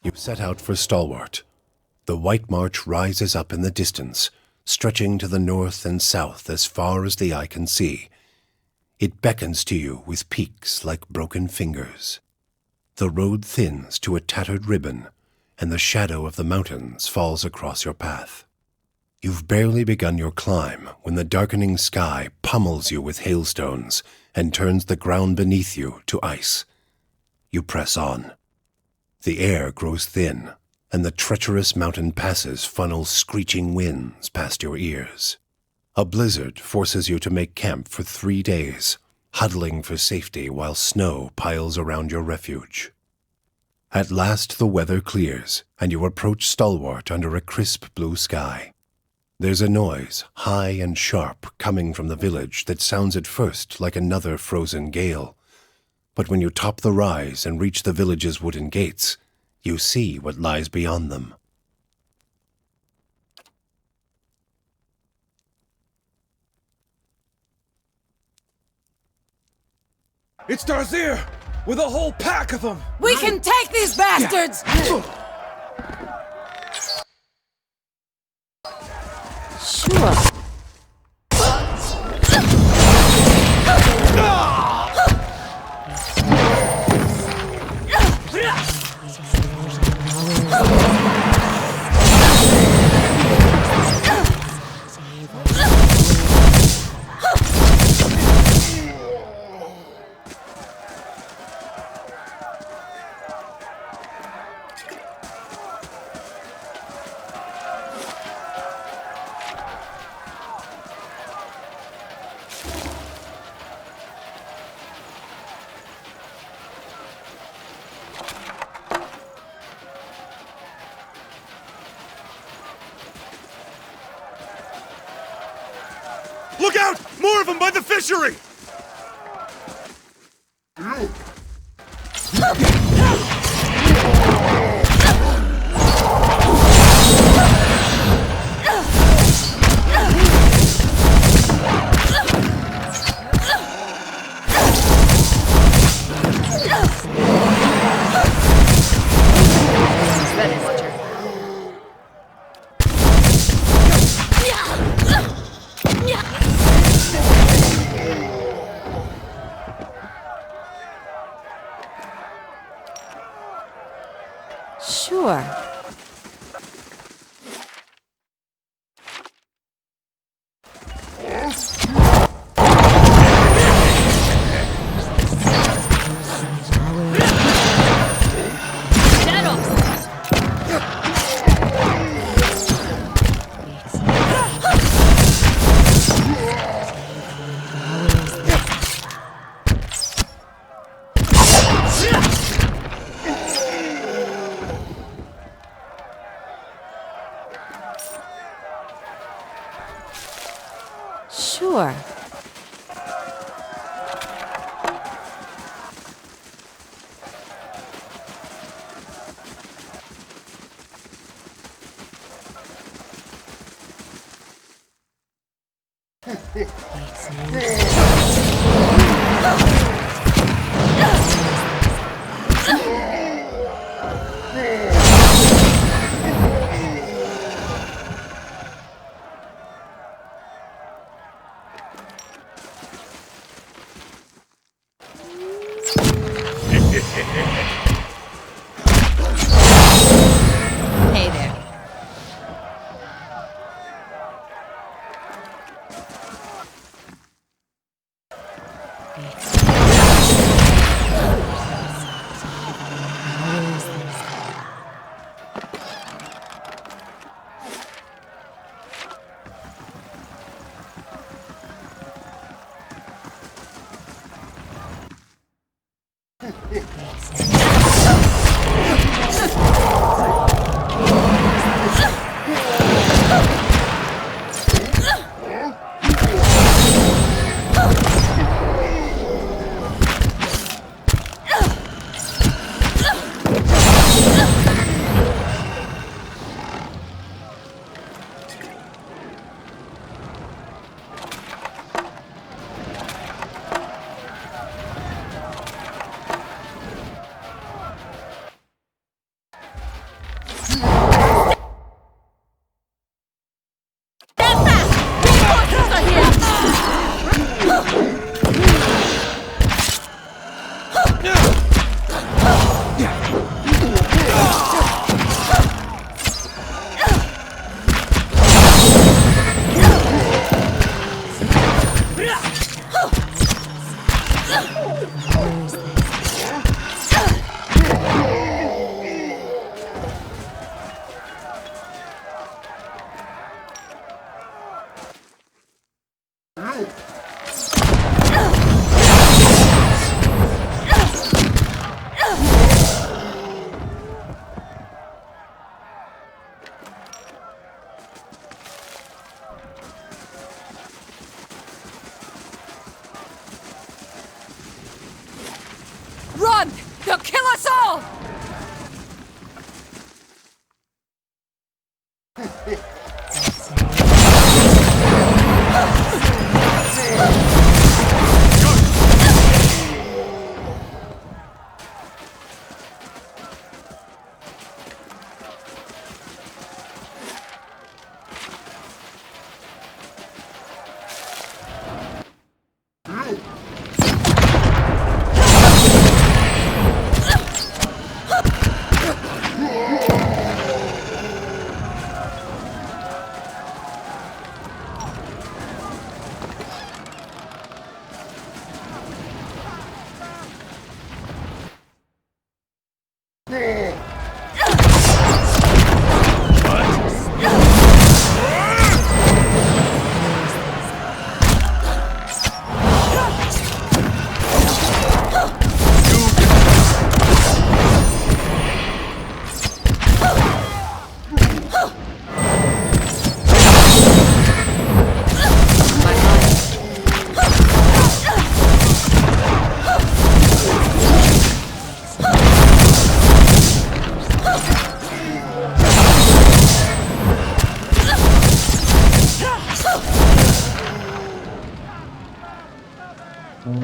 You set out for Stalwart. The White March rises up in the distance, stretching to the north and south as far as the eye can see. It beckons to you with peaks like broken fingers. The road thins to a tattered ribbon, and the shadow of the mountains falls across your path. You've barely begun your climb when the darkening sky pummels you with hailstones and turns the ground beneath you to ice. You press on. The air grows thin, and the treacherous mountain passes funnel screeching winds past your ears. A blizzard forces you to make camp for 3 days, huddling for safety while snow piles around your refuge. At last the weather clears, and you approach Stalwart under a crisp blue sky. There's a noise, high and sharp, coming from the village that sounds at first like another frozen gale. But when you top the rise and reach the village's wooden gates, you see what lies beyond them. It's Darzir! With a whole pack of them! We can take these bastards! Sure. Look out! More of them by the fishery! Sure. Sure. Hey there. Run! They'll kill us all!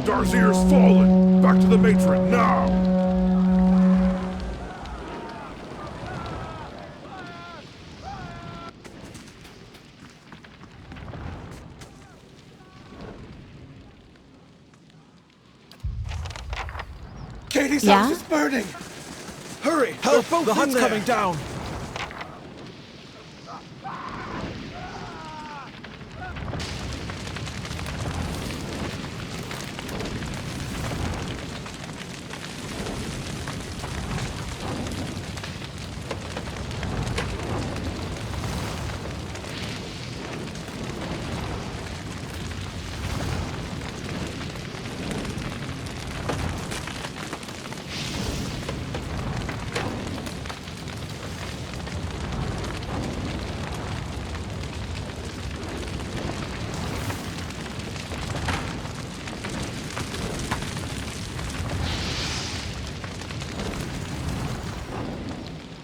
Darzir's fallen! Back to the matron, now! Katie's Yeah? house is burning! Hurry! Help! The hut's coming down!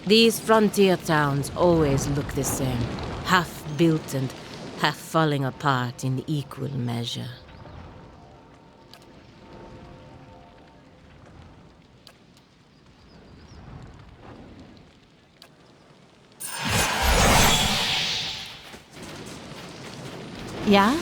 These frontier towns always look the same, half built and half falling apart in equal measure. Yeah?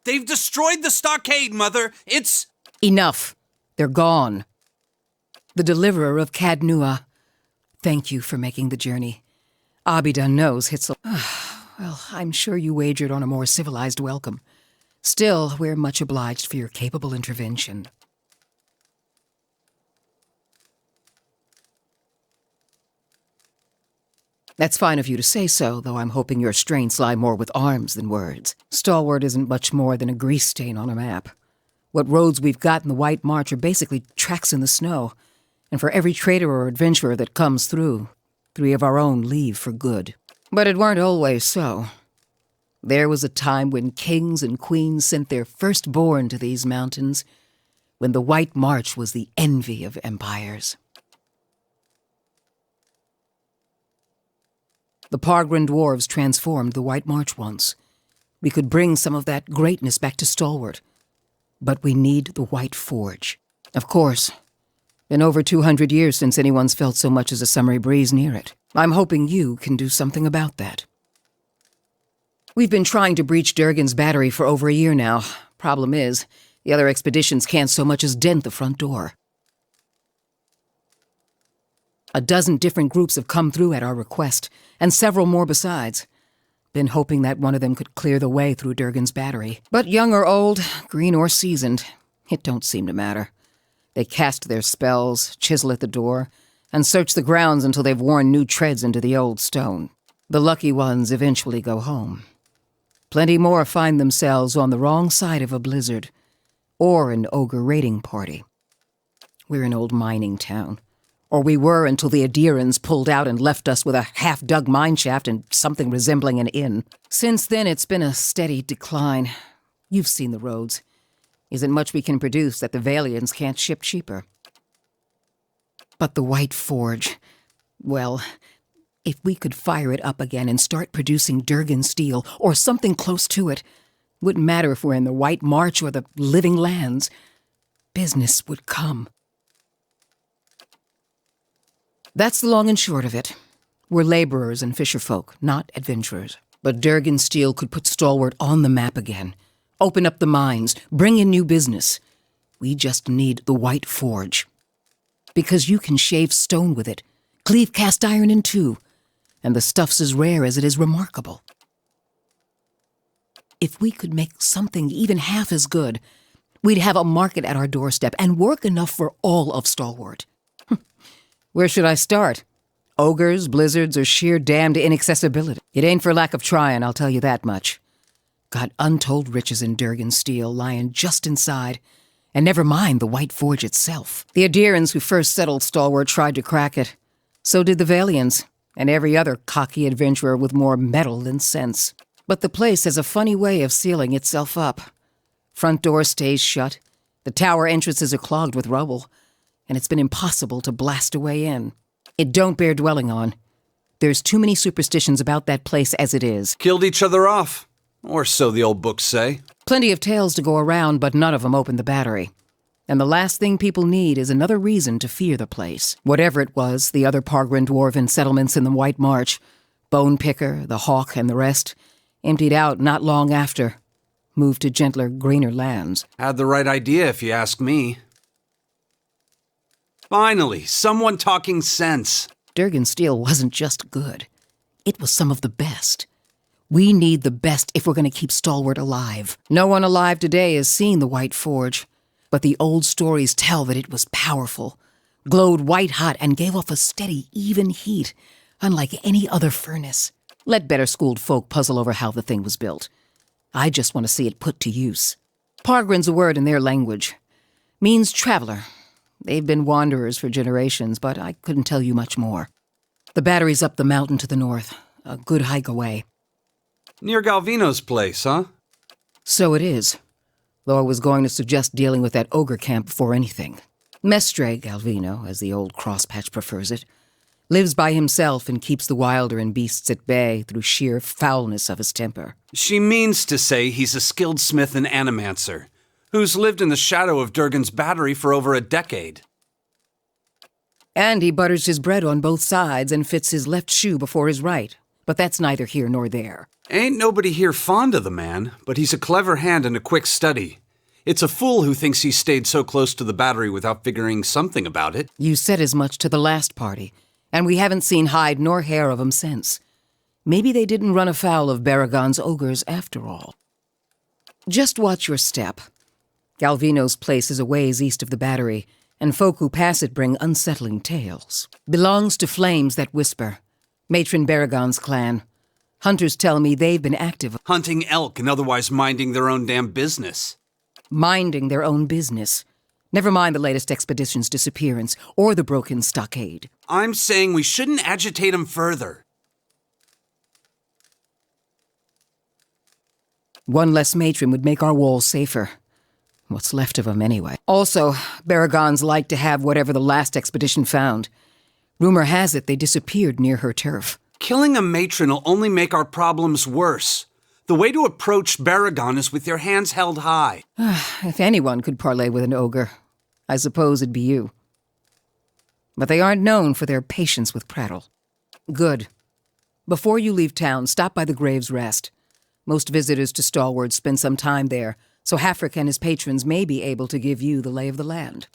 They've destroyed the stockade, Mother! It's... Enough. They're gone. The deliverer of Cadnua. Thank you for making the journey. Abidan knows Hitzel... Well, I'm sure you wagered on a more civilized welcome. Still, we're much obliged for your capable intervention. That's fine of you to say so, though I'm hoping your strengths lie more with arms than words. Stalwart isn't much more than a grease stain on a map. What roads we've got in the White March are basically tracks in the snow, and for every trader or adventurer that comes through, 3 of our own leave for good. But it weren't always so. There was a time when kings and queens sent their firstborn to these mountains, when the White March was the envy of empires. The Pargren dwarves transformed the White March once. We could bring some of that greatness back to Stalwart. But we need the White Forge. Of course, been over 200 years since anyone's felt so much as a summery breeze near it. I'm hoping you can do something about that. We've been trying to breach Durgan's battery for over a year now. Problem is, the other expeditions can't so much as dent the front door. A dozen different groups have come through at our request, and several more besides. Been hoping that one of them could clear the way through Durgan's battery. But young or old, green or seasoned, it don't seem to matter. They cast their spells, chisel at the door, and search the grounds until they've worn new treads into the old stone. The lucky ones eventually go home. Plenty more find themselves on the wrong side of a blizzard, or an ogre raiding party. We're an old mining town. Or we were until the Adirans pulled out and left us with a half-dug mineshaft and something resembling an inn. Since then, it's been a steady decline. You've seen the roads. Isn't much we can produce that the Valians can't ship cheaper. But the White Forge, well, if we could fire it up again and start producing Durgan steel, or something close to it, wouldn't matter if we're in the White March or the Living Lands, business would come. That's the long and short of it. We're laborers and fisherfolk, not adventurers. But Durgan steel could put Stalwart on the map again, open up the mines, bring in new business. We just need the White Forge. Because you can shave stone with it, cleave cast iron in two, and the stuff's as rare as it is remarkable. If we could make something even half as good, we'd have a market at our doorstep and work enough for all of Stalwart. Where should I start? Ogres, blizzards, or sheer damned inaccessibility? It ain't for lack of trying, I'll tell you that much. Got untold riches in Durgan steel lying just inside, and never mind the White Forge itself. The Adirans who first settled Stalwart tried to crack it. So did the Valians, and every other cocky adventurer with more metal than sense. But the place has a funny way of sealing itself up. Front door stays shut, the tower entrances are clogged with rubble, and it's been impossible to blast a way in. It don't bear dwelling on. There's too many superstitions about that place as it is. Killed each other off. Or so the old books say. Plenty of tales to go around, but none of them open the battery. And the last thing people need is another reason to fear the place. Whatever it was, the other Pargren dwarven settlements in the White March, Bone Picker, the Hawk, and the rest, emptied out not long after. Moved to gentler, greener lands. Had the right idea, if you ask me. Finally, someone talking sense. Durgan steel wasn't just good. It was some of the best. We need the best if we're going to keep Stalwart alive. No one alive today has seen the White Forge, but the old stories tell that it was powerful, glowed white-hot, and gave off a steady, even heat, unlike any other furnace. Let better-schooled folk puzzle over how the thing was built. I just want to see it put to use. Pargren's a word in their language. Means traveler. They've been wanderers for generations, but I couldn't tell you much more. The battery's up the mountain to the north, a good hike away. Near Galvino's place, huh? So it is, though I was going to suggest dealing with that ogre camp before anything. Mestre Galvino, as the old crosspatch prefers it, lives by himself and keeps the wilder and beasts at bay through sheer foulness of his temper. She means to say he's a skilled smith and animancer, who's lived in the shadow of Durgan's battery for over a decade. And he butters his bread on both sides and fits his left shoe before his right. But that's neither here nor there. Ain't nobody here fond of the man, but he's a clever hand and a quick study. It's a fool who thinks he stayed so close to the battery without figuring something about it. You said as much to the last party, and we haven't seen hide nor hair of him since. Maybe they didn't run afoul of Baragon's ogres after all. Just watch your step. Galvino's place is a ways east of the battery, and folk who pass it bring unsettling tales. Belongs to flames that whisper, Matron Baragon's clan. Hunters tell me they've been active, Hunting elk and otherwise minding their own damn business. minding their own business. Never mind the latest expedition's disappearance or the broken stockade. I'm saying we shouldn't agitate them further. One less matron would make our walls safer. What's left of them, anyway. Also, Baragons like to have whatever the last expedition found. Rumor has it they disappeared near her turf. Killing a matron will only make our problems worse. The way to approach Baragon is with your hands held high. If anyone could parley with an ogre, I suppose it'd be you. But they aren't known for their patience with prattle. Good. Before you leave town, stop by the Grave's Rest. Most visitors to Stalwart spend some time there, so Hafric and his patrons may be able to give you the lay of the land.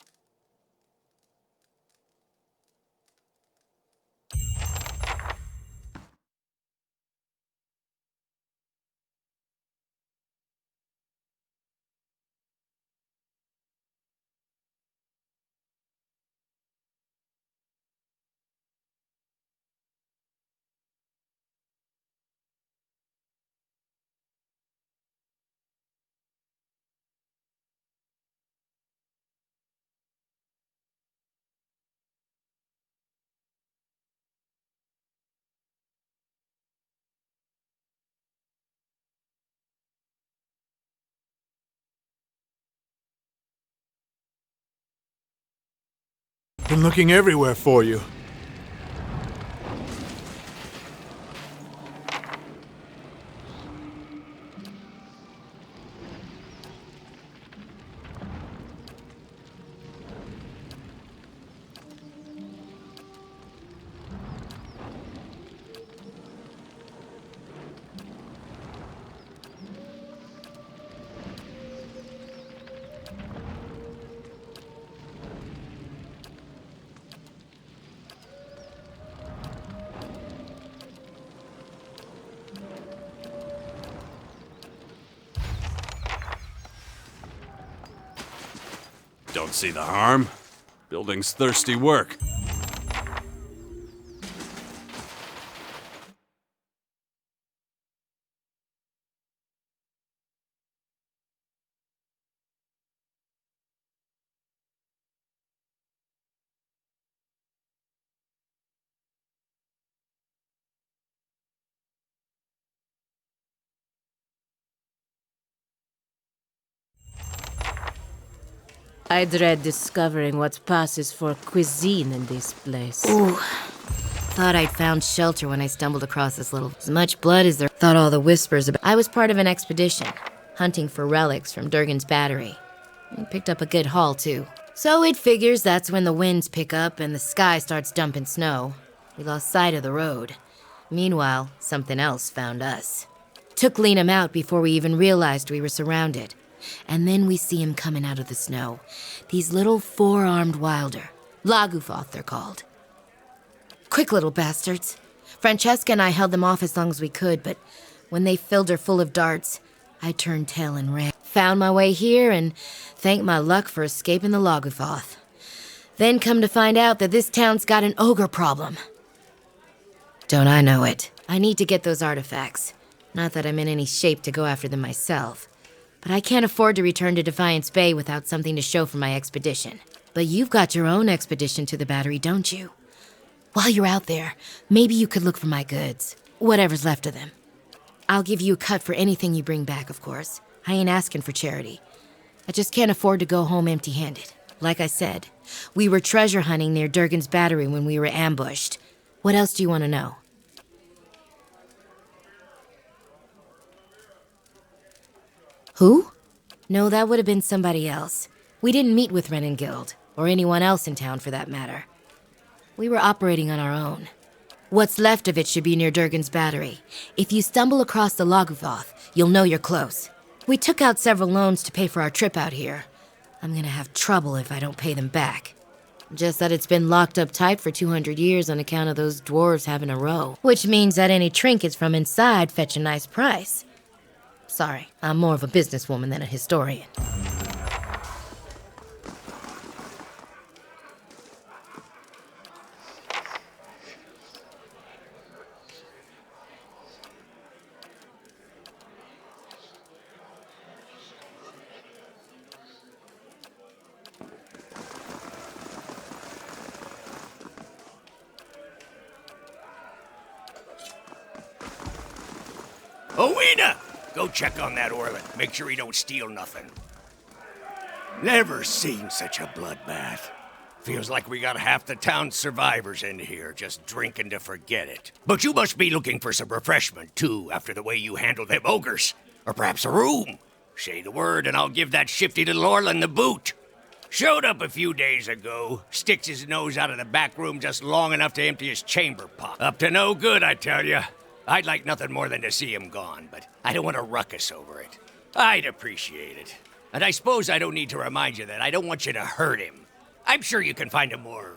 Been looking everywhere for you. Don't see the harm. Building's thirsty work. I dread discovering what passes for cuisine in this place. Ooh. Thought I'd found shelter when I stumbled across this little... As much blood as there... Thought all the whispers about... I was part of an expedition, hunting for relics from Durgan's battery. I picked up a good haul, too. So it figures that's when the winds pick up and the sky starts dumping snow. We lost sight of the road. Meanwhile, something else found us. Took Liam out before we even realized we were surrounded. And then we see him coming out of the snow. These little four-armed wilder. Lagufoth, they're called. Quick little bastards. Francesca and I held them off as long as we could, but when they filled her full of darts, I turned tail and ran. Found my way here and thanked my luck for escaping the Lagufoth. Then come to find out that this town's got an ogre problem. Don't I know it? I need to get those artifacts. Not that I'm in any shape to go after them myself. But I can't afford to return to Defiance Bay without something to show for my expedition. But you've got your own expedition to the battery, don't you? While you're out there, maybe you could look for my goods. Whatever's left of them. I'll give you a cut for anything you bring back, of course. I ain't asking for charity. I just can't afford to go home empty-handed. Like I said, we were treasure hunting near Durgan's battery when we were ambushed. What else do you want to know? Who? No, that would have been somebody else. We didn't meet with Renengild, or anyone else in town for that matter. We were operating on our own. What's left of it should be near Durgan's battery. If you stumble across the Lagufoth, you'll know you're close. We took out several loans to pay for our trip out here. I'm gonna have trouble if I don't pay them back. Just that it's been locked up tight for 200 years on account of those dwarves having a row. Which means that any trinkets from inside fetch a nice price. Sorry, I'm more of a businesswoman than a historian. Owena! Go check on that Orlin. Make sure he don't steal nothing. Never seen such a bloodbath. Feels like we got half the town's survivors in here, just drinking to forget it. But you must be looking for some refreshment, too, after the way you handled them ogres. Or perhaps a room. Say the word, and I'll give that shifty little Orlin the boot. Showed up a few days ago, sticks his nose out of the back room just long enough to empty his chamber pot. Up to no good, I tell you. I'd like nothing more than to see him gone, but I don't want to ruckus over it. I'd appreciate it. And I suppose I don't need to remind you that I don't want you to hurt him. I'm sure you can find a more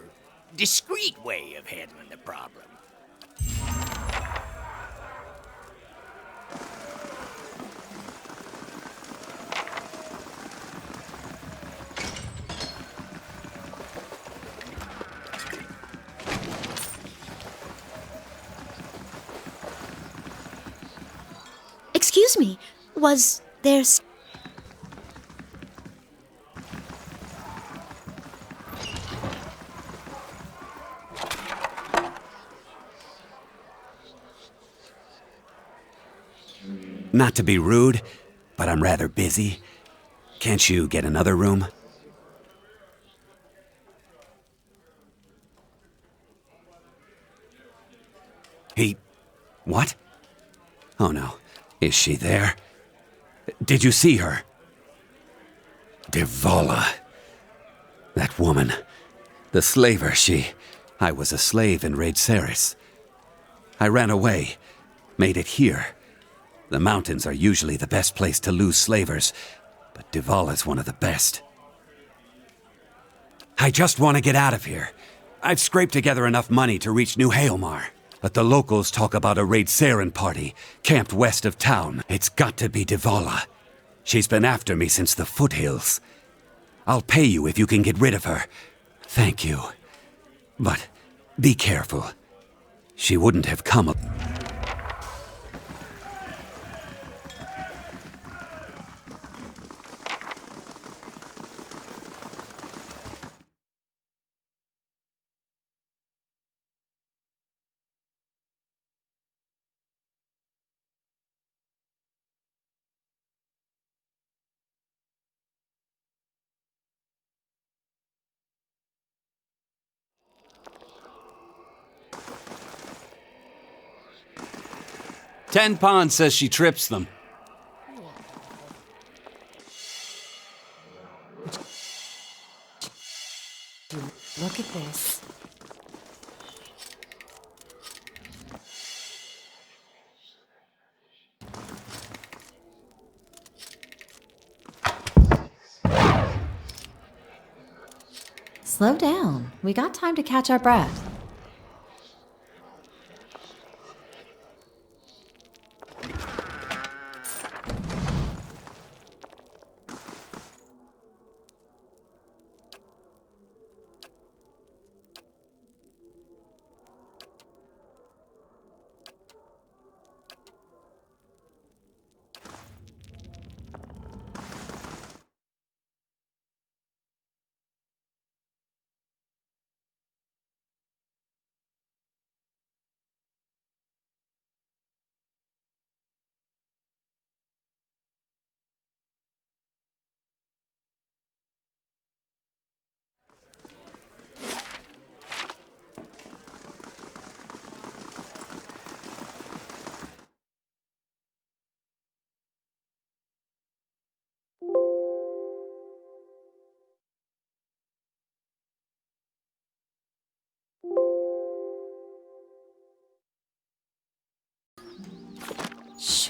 discreet way of handling the problem. Excuse me, was there... Not to be rude, but I'm rather busy. Can't you get another room? What? Oh no. Is she there? Did you see her? Devala. That woman. The slaver, I was a slave in Raid Ceres. I ran away. Made it here. The mountains are usually the best place to lose slavers, but Devala's one of the best. I just want to get out of here. I've scraped together enough money to reach New Haelmar, but the locals talk about a Raid Saren party camped west of town. It's got to be Devala. She's been after me since the foothills. I'll pay you if you can get rid of her. Thank you. But be careful. She wouldn't have come. Tenpon says she trips them. Look at this. Slow down. We got time to catch our breath.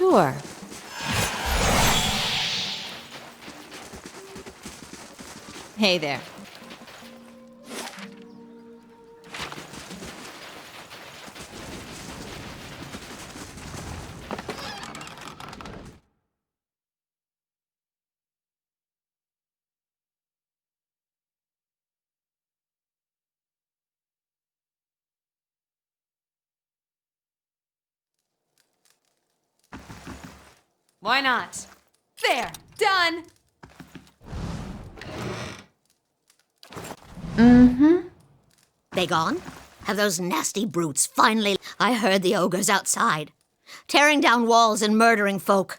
Sure. Hey there. Why not? There! Done! They gone? Have those nasty brutes finally... I heard the ogres outside. tearing down walls and murdering folk.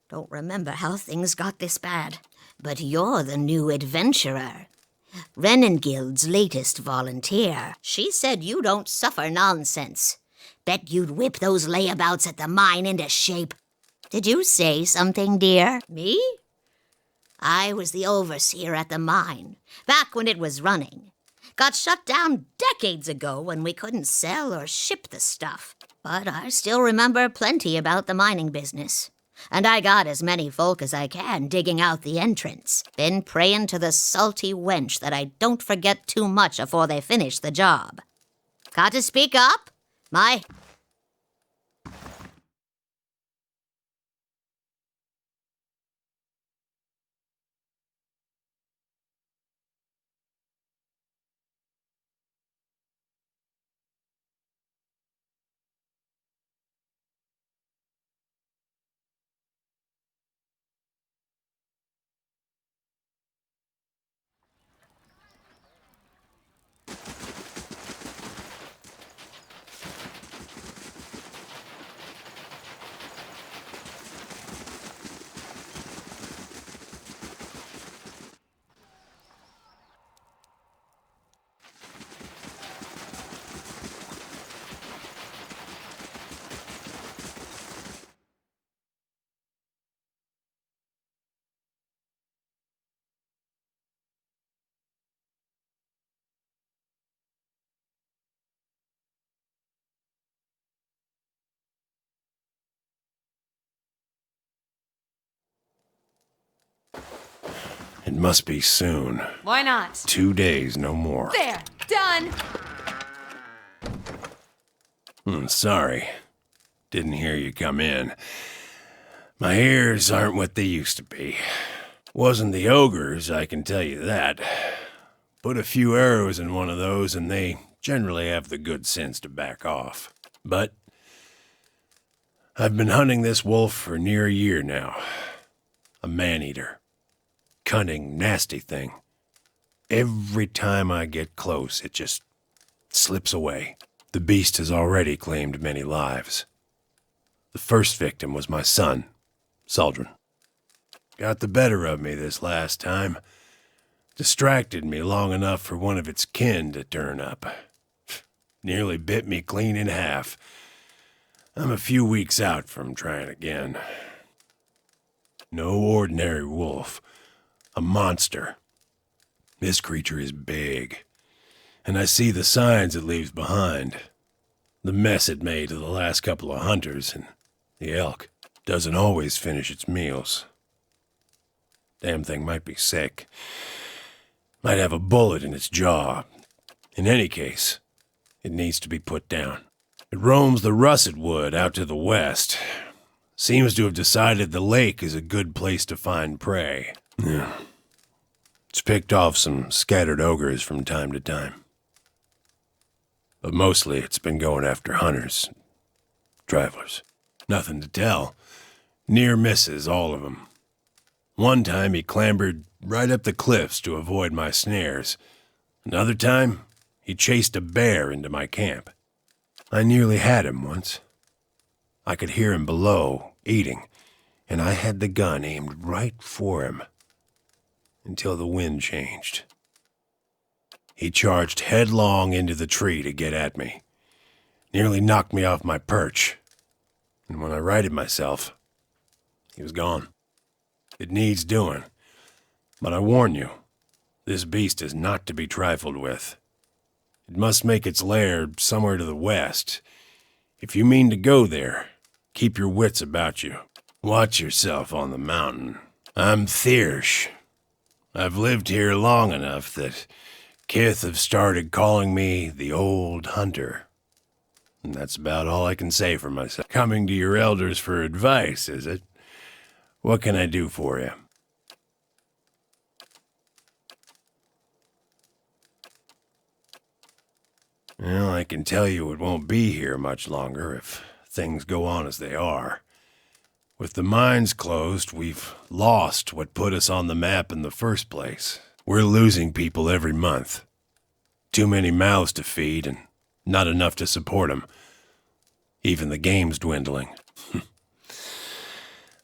Don't remember how things got this bad. But you're the new adventurer. Renengild's latest volunteer. She said you don't suffer nonsense. Bet you'd whip those layabouts at the mine into shape. Did you say something, dear? Me? I was the overseer at the mine, back when it was running. Got shut down decades ago when we couldn't sell or ship the stuff. But I still remember plenty about the mining business. And I got as many folk as I can digging out the entrance. Been praying to the salty wench that I don't forget too much afore they finish the job. Got to speak up? My... It must be soon. Why not? 2 days, no more. There! Done! Sorry. Didn't hear you come in. My ears aren't what they used to be. Wasn't the ogres, I can tell you that. Put a few arrows in one of those and they generally have the good sense to back off. But I've been hunting this wolf for near a year now. A man-eater. Cunning, nasty thing. Every time I get close, it just slips away. The beast has already claimed many lives. The first victim was my son, Saldren. Got the better of me this last time. Distracted me long enough for one of its kin to turn up. Nearly bit me clean in half. I'm a few weeks out from trying again. No ordinary wolf. A monster. This creature is big, and I see the signs it leaves behind. The mess it made to the last couple of hunters, and the elk doesn't always finish its meals. Damn thing might be sick. Might have a bullet in its jaw. In any case, it needs to be put down. It roams the russet wood out to the west. Seems to have decided the lake is a good place to find prey. Yeah. It's picked off some scattered ogres from time to time. But mostly it's been going after hunters, travelers. Nothing to tell. Near misses, all of them. One time he clambered right up the cliffs to avoid my snares. Another time, he chased a bear into my camp. I nearly had him once. I could hear him below, eating, and I had the gun aimed right for him. Until the wind changed. He charged headlong into the tree to get at me. Nearly knocked me off my perch. And when I righted myself, he was gone. It needs doing. But I warn you, this beast is not to be trifled with. It must make its lair somewhere to the west. If you mean to go there, keep your wits about you. Watch yourself on the mountain. I'm Thiersch. I've lived here long enough that Kith have started calling me the Old Hunter. And that's about all I can say for myself. Coming to your elders for advice, is it? What can I do for you? Well, I can tell you it won't be here much longer if things go on as they are. With the mines closed, we've lost what put us on the map in the first place. We're losing people every month. Too many mouths to feed and not enough to support them. Even the game's dwindling.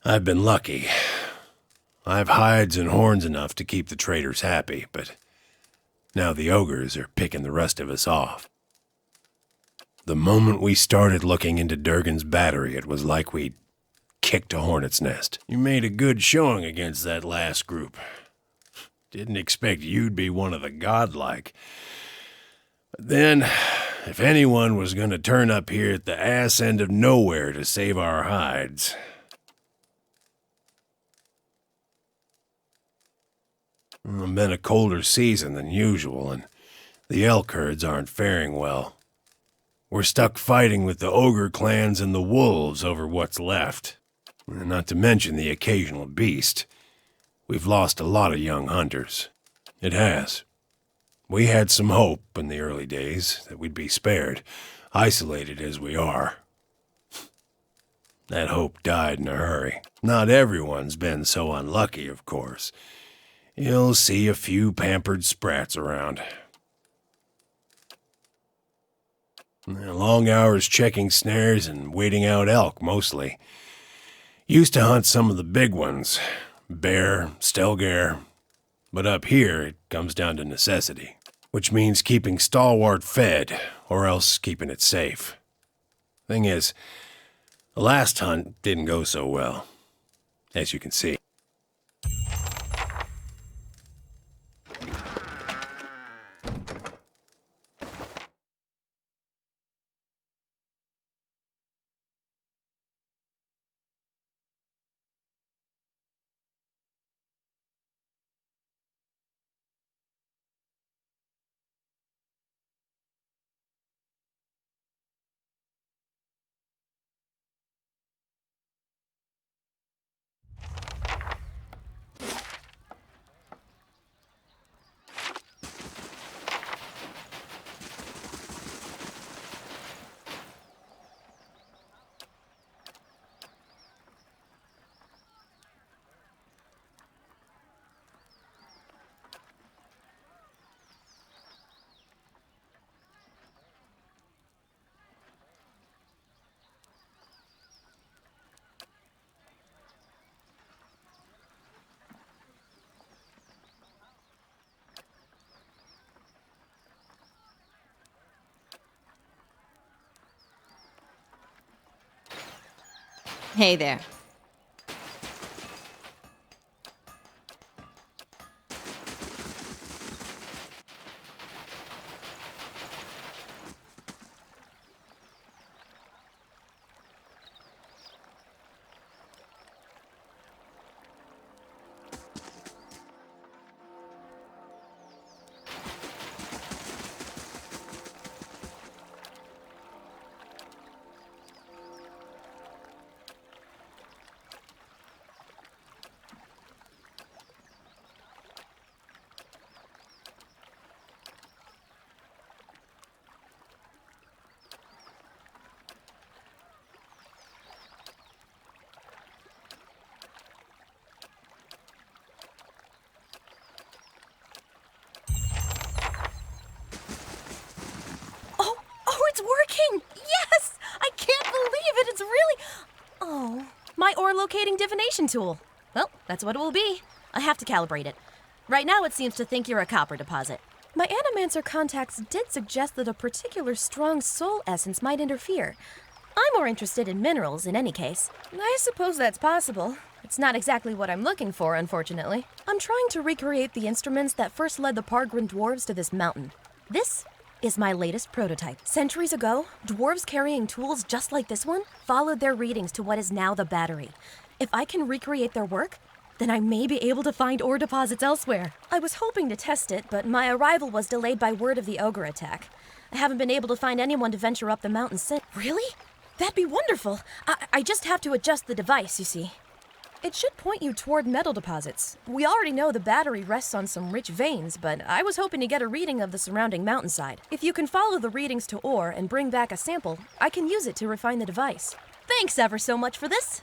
I've been lucky. I've hides and horns enough to keep the traders happy, but now the ogres are picking the rest of us off. The moment we started looking into Durgan's battery, it was like we'd kicked a hornet's nest. You made a good showing against that last group. Didn't expect you'd be one of the godlike. But then, if anyone was going to turn up here at the ass end of nowhere to save our hides... It's been a colder season than usual, and the elk herds aren't faring well. We're stuck fighting with the ogre clans and the wolves over what's left. Not to mention the occasional beast. We've lost a lot of young hunters. It has. We had some hope in the early days that we'd be spared, isolated as we are. That hope died in a hurry. Not everyone's been so unlucky, of course. You'll see a few pampered sprats around. Long hours checking snares and waiting out elk, mostly. Used to hunt some of the big ones, bear, stelgare, but up here it comes down to necessity, which means keeping Stalwart fed, or else keeping it safe. Thing is, the last hunt didn't go so well, as you can see. Hey there. It's working! Yes! I can't believe it! It's really... Oh, my ore locating divination tool. Well, that's what it will be. I have to calibrate it. Right now it seems to think you're a copper deposit. My Animancer contacts did suggest that a particular strong soul essence might interfere. I'm more interested in minerals in any case. I suppose that's possible. It's not exactly what I'm looking for, unfortunately. I'm trying to recreate the instruments that first led the Pargrin dwarves to this mountain. This is my latest prototype. Centuries ago, dwarves carrying tools just like this one followed their readings to what is now the battery. If I can recreate their work, then I may be able to find ore deposits elsewhere. I was hoping to test it, but my arrival was delayed by word of the ogre attack. I haven't been able to find anyone to venture up the mountain since. Really? That'd be wonderful. I just have to adjust the device, you see. It should point you toward metal deposits. We already know the battery rests on some rich veins, but I was hoping to get a reading of the surrounding mountainside. If you can follow the readings to ore and bring back a sample, I can use it to refine the device. Thanks ever so much for this.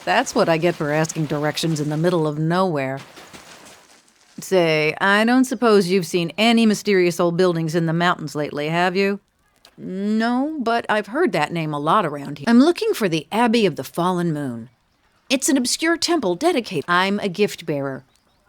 That's what I get for asking directions in the middle of nowhere. Say, I don't suppose you've seen any mysterious old buildings in the mountains lately, have you? No, but I've heard that name a lot around here. I'm looking for the Abbey of the Fallen Moon. It's an obscure temple dedicated. I'm a gift bearer.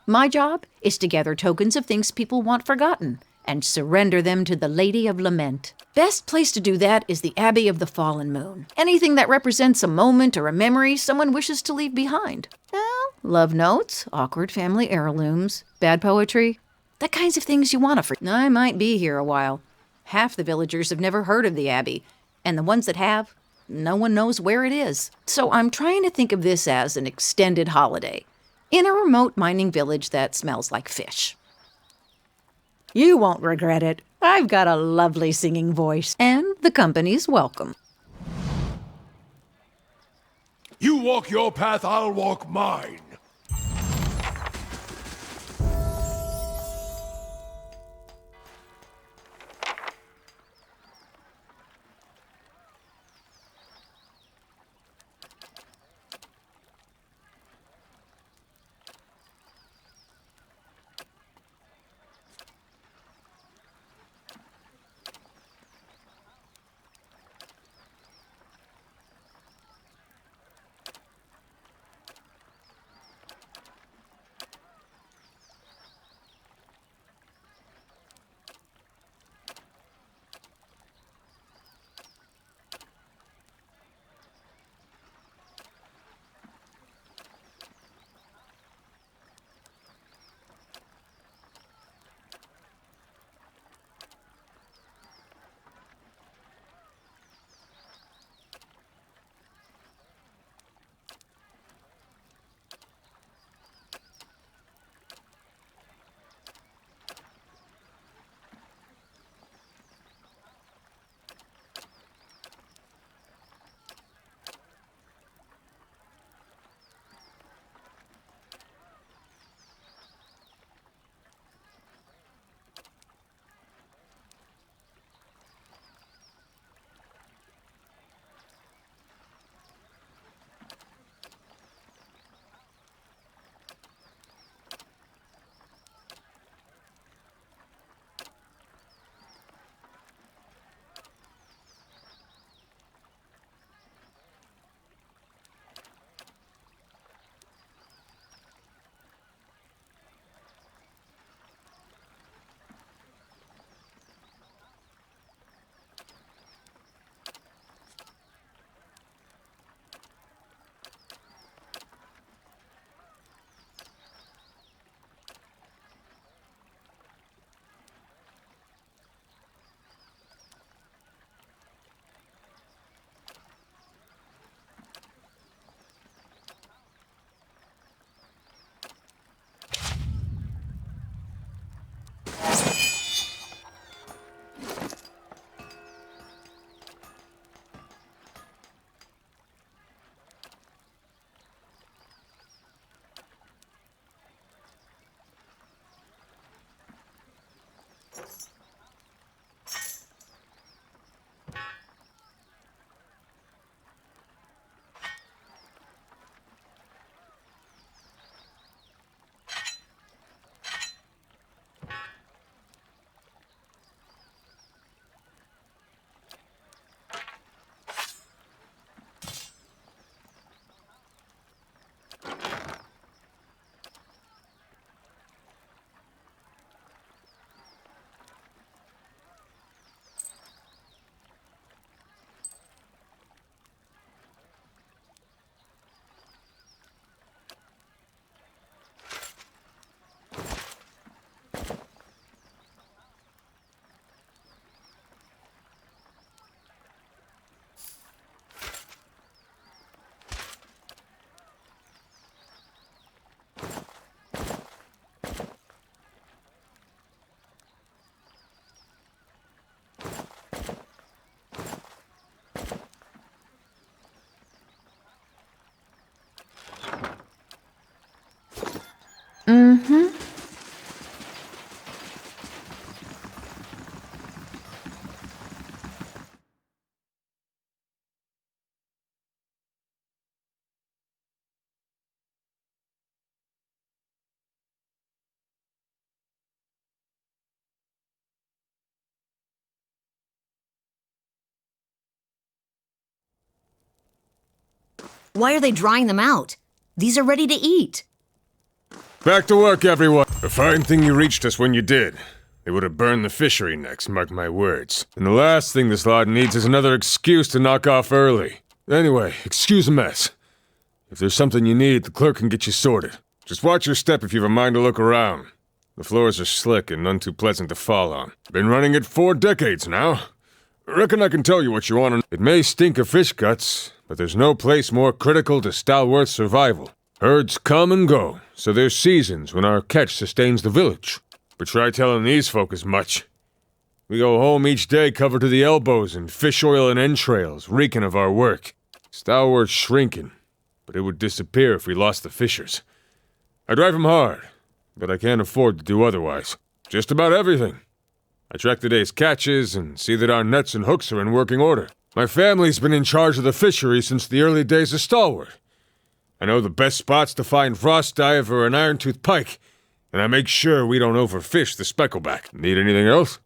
My job is to gather tokens of things people want forgotten and surrender them to the Lady of Lament. Best place to do that is the Abbey of the Fallen Moon. Anything that represents a moment or a memory someone wishes to leave behind. Well, love notes, awkward family heirlooms, bad poetry, the kinds of things you want to forget. I might be here a while. Half the villagers have never heard of the Abbey, and the ones that have, no one knows where it is. So I'm trying to think of this as an extended holiday in a remote mining village that smells like fish. You won't regret it. I've got a lovely singing voice, and the company's welcome. You walk your path, I'll walk mine. Why are they drying them out? These are ready to eat. Back to work, everyone. A fine thing you reached us when you did. They would have burned the fishery next, mark my words. And the last thing this lot needs is another excuse to knock off early. Anyway, excuse the mess. If there's something you need, the clerk can get you sorted. Just watch your step if you have a mind to look around. The floors are slick and none too pleasant to fall on. Been running it 4 decades now. Reckon I can tell you what you want. It may stink of fish guts, but there's no place more critical to Stalworth's survival. Herds come and go, so there's seasons when our catch sustains the village. But try telling these folk as much. We go home each day covered to the elbows in fish oil and entrails, reeking of our work. Stalworth's shrinking, but it would disappear if we lost the fishers. I drive 'em hard, but I can't afford to do otherwise. Just about everything. I track the day's catches and see that our nets and hooks are in working order. My family's been in charge of the fishery since the early days of Stalworth. I know the best spots to find frost dive or an iron-toothed pike, and I make sure we don't overfish the speckleback. Need anything else?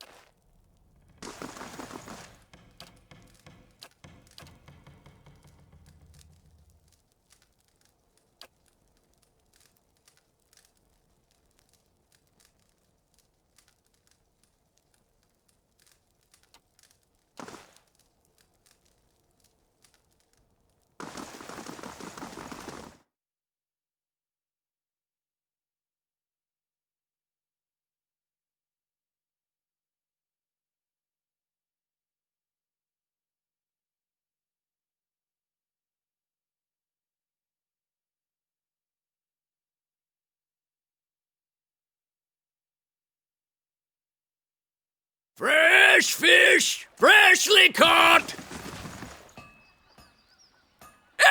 Fresh fish! Freshly caught!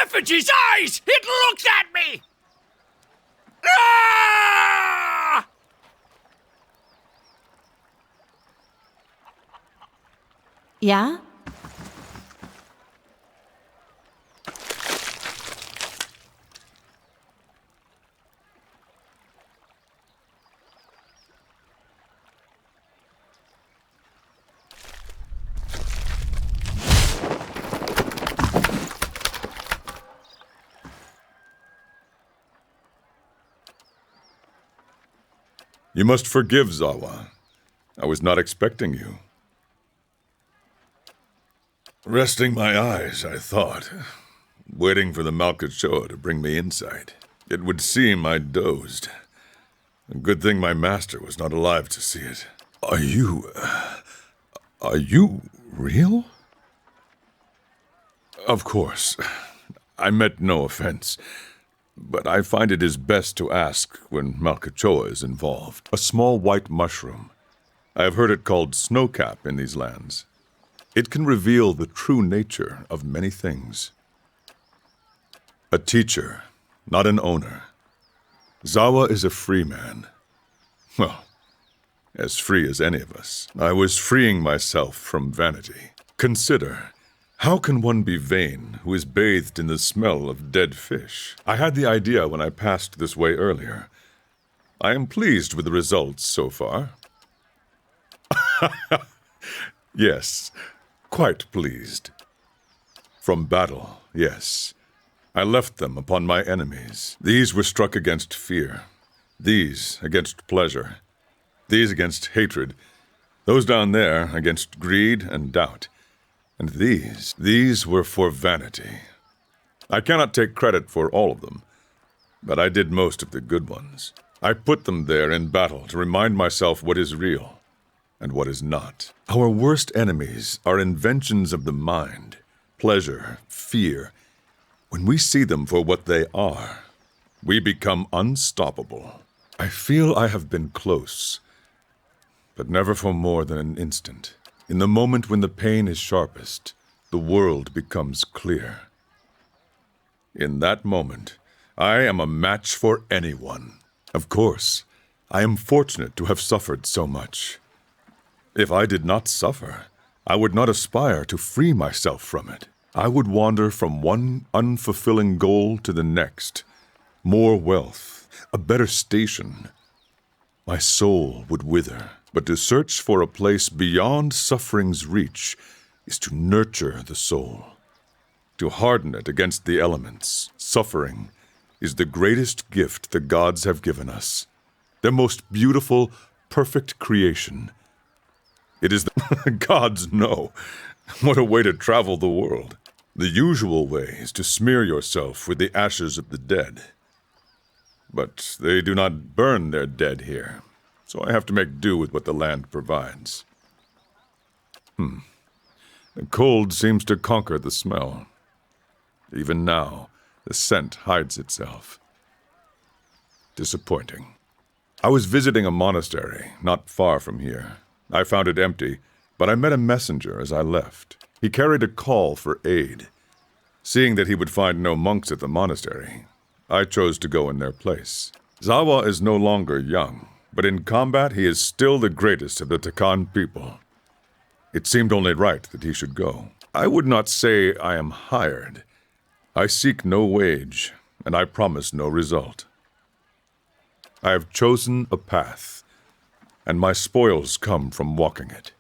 Effigy's eyes! It looks at me! Ah! Yeah? You must forgive, Zawa. I was not expecting you. Resting my eyes, I thought, waiting for the Malkachoa to bring me insight. It would seem I dozed. A good thing my master was not alive to see it. Are you real? Of course. I meant no offense. But I find it is best to ask when Malkachoa is involved. A small white mushroom. I have heard it called snowcap in these lands. It can reveal the true nature of many things. A teacher, not an owner. Zawa is a free man. Well, as free as any of us. I was freeing myself from vanity. Consider, how can one be vain who is bathed in the smell of dead fish? I had the idea when I passed this way earlier. I am pleased with the results so far. Yes, quite pleased. From battle, yes. I left them upon my enemies. These were struck against fear. These against pleasure. These against hatred. Those down there against greed and doubt. And these were for vanity. I cannot take credit for all of them, but I did most of the good ones. I put them there in battle to remind myself what is real and what is not. Our worst enemies are inventions of the mind, pleasure, fear. When we see them for what they are, we become unstoppable. I feel I have been close, but never for more than an instant. In the moment when the pain is sharpest, the world becomes clear. In that moment, I am a match for anyone. Of course, I am fortunate to have suffered so much. If I did not suffer, I would not aspire to free myself from it. I would wander from one unfulfilling goal to the next. More wealth, a better station. My soul would wither. But to search for a place beyond suffering's reach is to nurture the soul. to harden it against the elements. Suffering is the greatest gift the gods have given us. Their most beautiful, perfect creation. It is the gods know. What a way to travel the world. The usual way is to smear yourself with the ashes of the dead. But they do not burn their dead here, so I have to make do with what the land provides. The cold seems to conquer the smell. Even now, the scent hides itself. Disappointing. I was visiting a monastery not far from here. I found it empty, but I met a messenger as I left. He carried a call for aid. Seeing that he would find no monks at the monastery, I chose to go in their place. Zawa is no longer young, but in combat he is still the greatest of the Takan people. It seemed only right that he should go. I would not say I am hired. I seek no wage, and I promise no result. I have chosen a path, and my spoils come from walking it.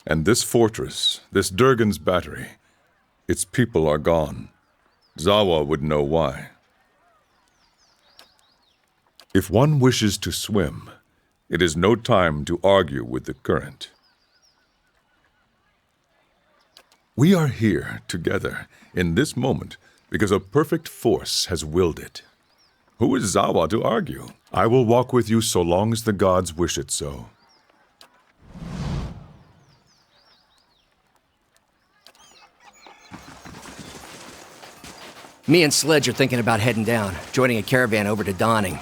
And this fortress, this Durgan's battery, its people are gone. Zawa would know why. If one wishes to swim, it is no time to argue with the current. We are here together in this moment because a perfect force has willed it. Who is Zawa to argue? I will walk with you so long as the gods wish it so. Me and Sledge are thinking about heading down, joining a caravan over to Dawning.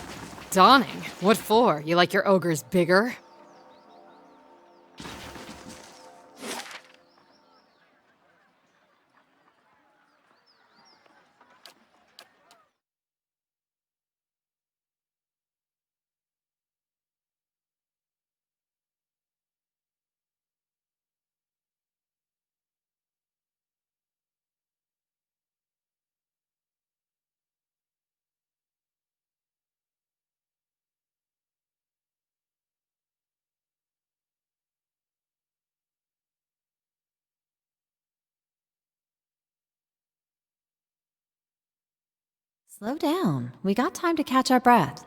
Dawning? What for? You like your ogres bigger? Slow down. We got time to catch our breath.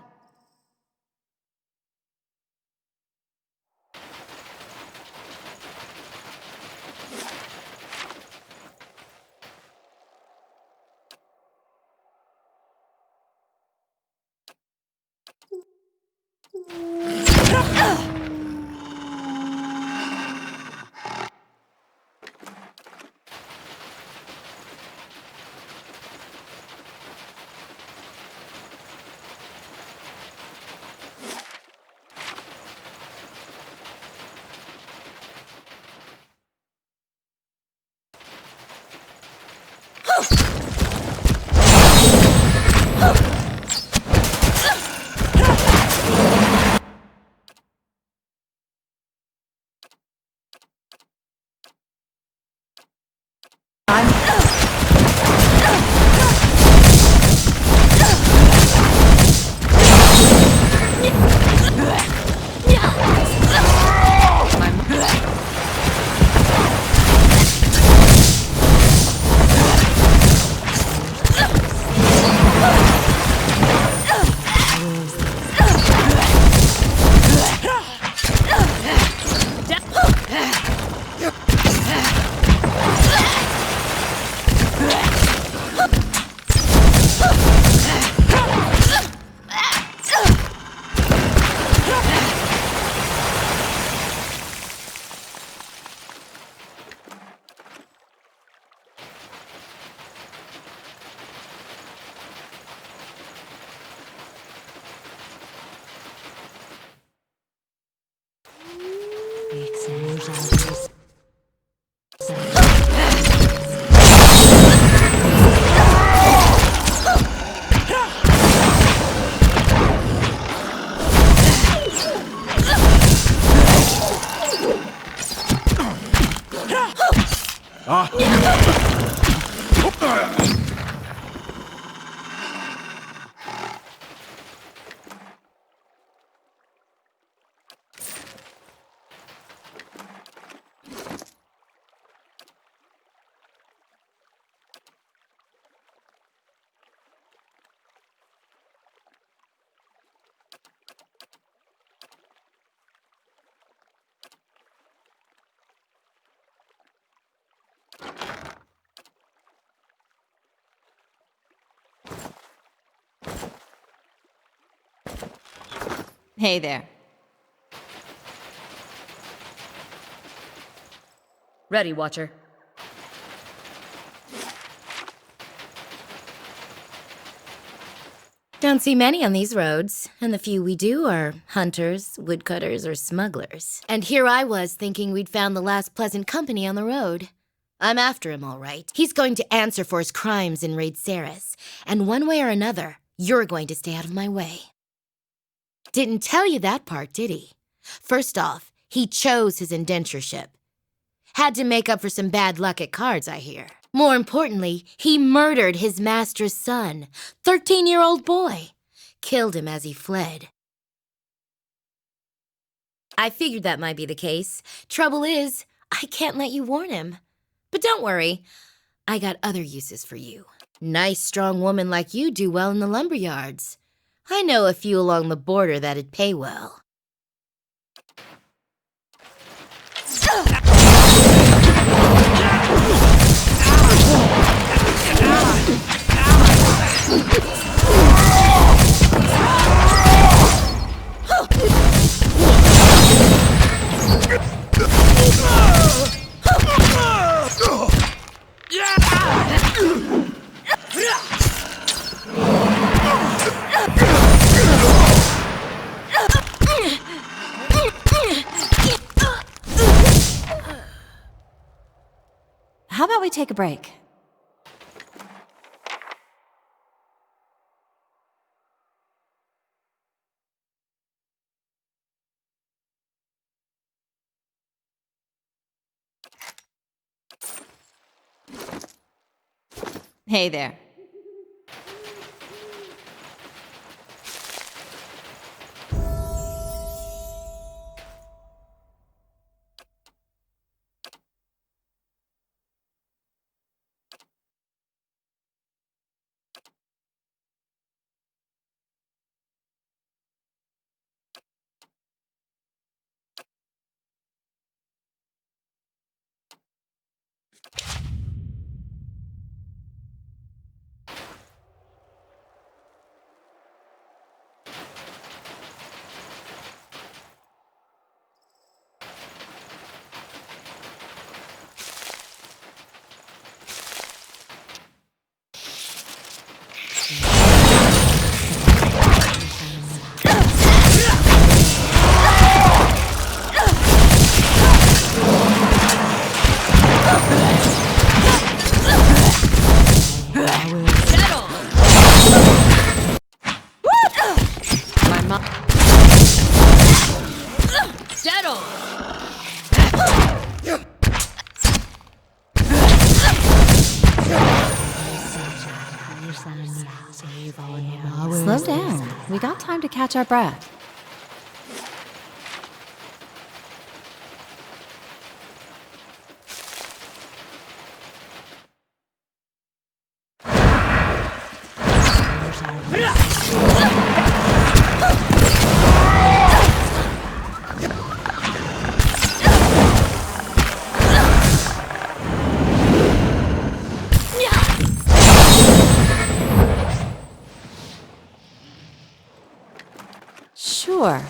Hey there. Ready, Watcher. Don't see many on these roads, and the few we do are hunters, woodcutters, or smugglers. And here I was thinking we'd found the last pleasant company on the road. I'm after him, all right. He's going to answer for his crimes in Raid Ceres, and one way or another, you're going to stay out of my way. Didn't tell you that part, did he? First off, he chose his indentureship. Had to make up for some bad luck at cards, I hear. More importantly, he murdered his master's son, 13-year-old boy. Killed him as he fled. I figured that might be the case. Trouble is, I can't let you warn him. But don't worry, I got other uses for you. Nice, strong woman like you do well in the lumber yards. I know a few along the border that'd pay well. How about we take a break? Hey there. Slow down. We got time to catch our breath. Sure.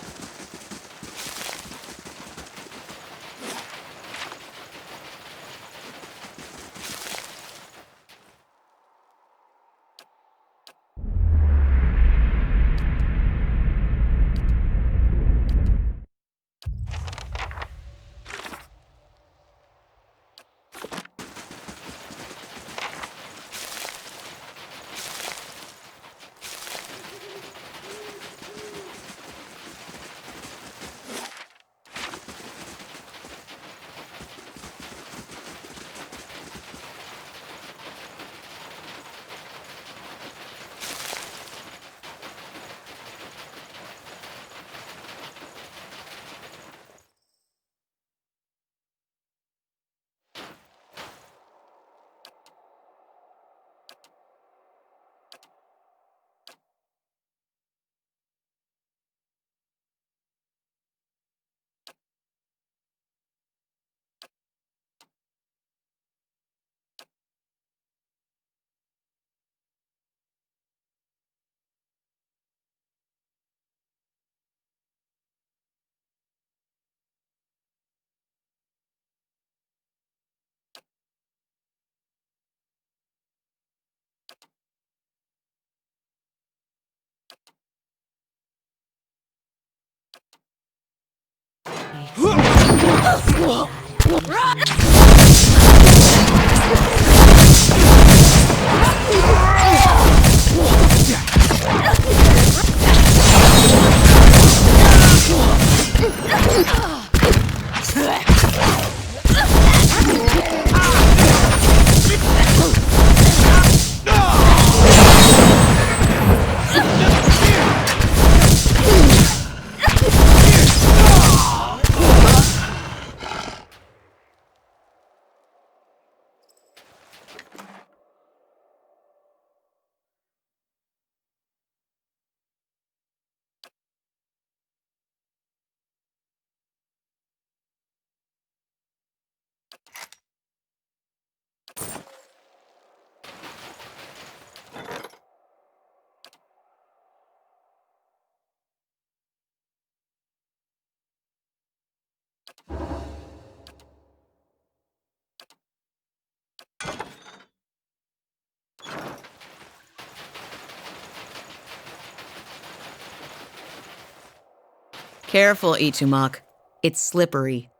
Careful, Ichumak. It's slippery.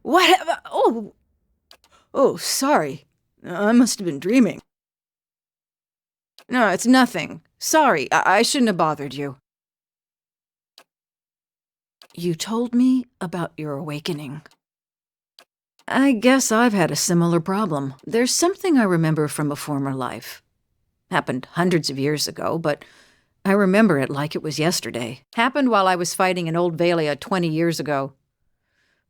What? Oh, sorry. I must have been dreaming. No, it's nothing. Sorry, I shouldn't have bothered you. You told me about your awakening. I guess I've had a similar problem. There's something I remember from a former life. Happened hundreds of years ago, but I remember it like it was yesterday. Happened while I was fighting in Old Valia 20 years ago.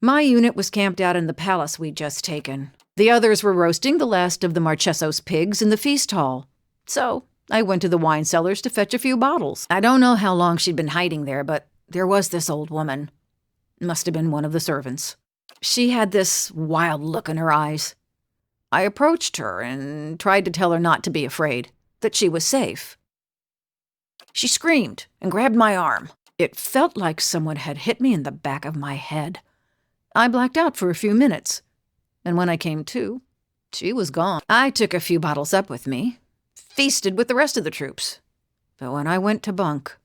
My unit was camped out in the palace we'd just taken. The others were roasting the last of the Marchesos pigs in the feast hall. So I went to the wine cellars to fetch a few bottles. I don't know how long she'd been hiding there, but there was this old woman. Must have been one of the servants. She had this wild look in her eyes. I approached her and tried to tell her not to be afraid, that she was safe. She screamed and grabbed my arm. It felt like someone had hit me in the back of my head. I blacked out for a few minutes, and when I came to, she was gone. I took a few bottles up with me, feasted with the rest of the troops. But when I went to bunk,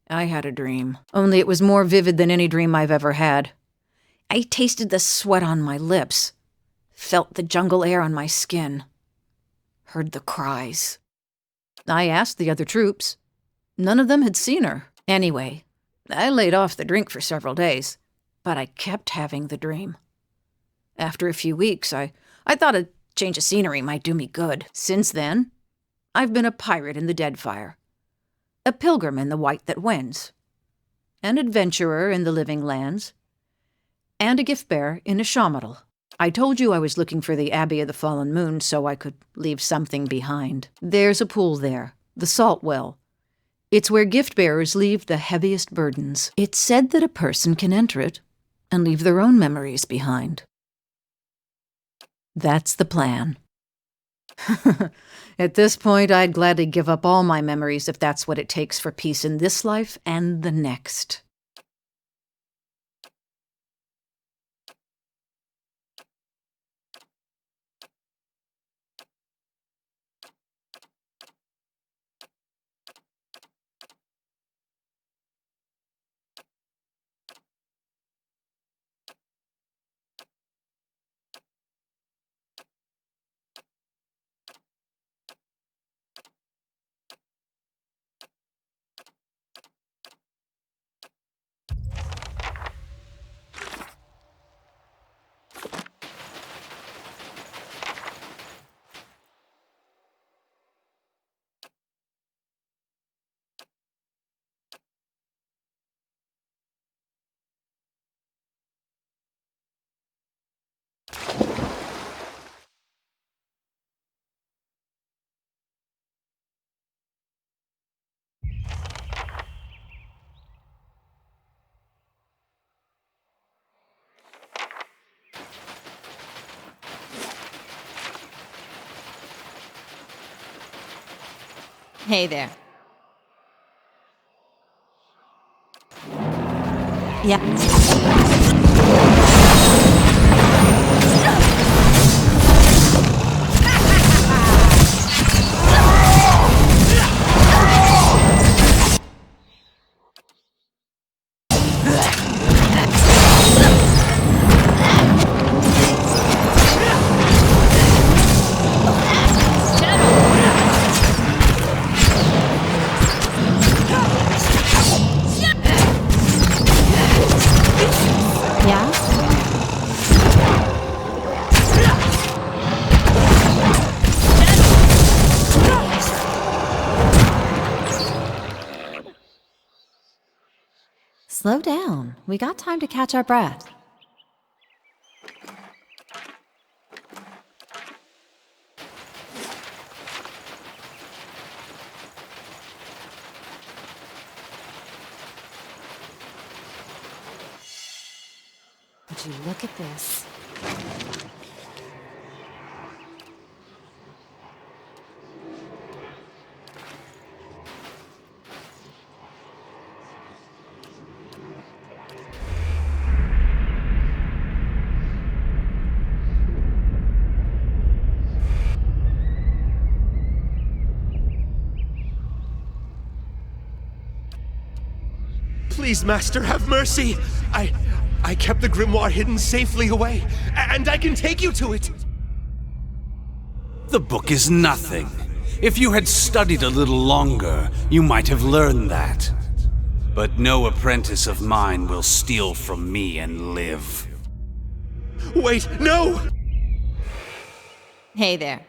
I had a dream. Only it was more vivid than any dream I've ever had. I tasted the sweat on my lips, felt the jungle air on my skin, heard the cries. I asked the other troops. None of them had seen her. Anyway, I laid off the drink for several days. But I kept having the dream. After a few weeks, I thought a change of scenery might do me good. Since then, I've been a pirate in the Deadfire, a pilgrim in the White that Wends, an adventurer in the Living Lands, and a gift-bearer in Ashamadal. I told you I was looking for the Abbey of the Fallen Moon so I could leave something behind. There's a pool there, the Salt Well. It's where gift-bearers leave the heaviest burdens. It's said that a person can enter it and leave their own memories behind. That's the plan. At this point, I'd gladly give up all my memories if that's what it takes for peace in this life and the next. Hey there. Yeah. Slow down. We got time to catch our breath. Would you look at this? Please, Master, have mercy! I kept the grimoire hidden safely away, and I can take you to it! The book is nothing. If you had studied a little longer, you might have learned that. But no apprentice of mine will steal from me and live. Wait, no! Hey there.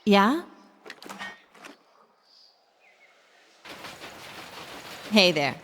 Yeah? Hey there.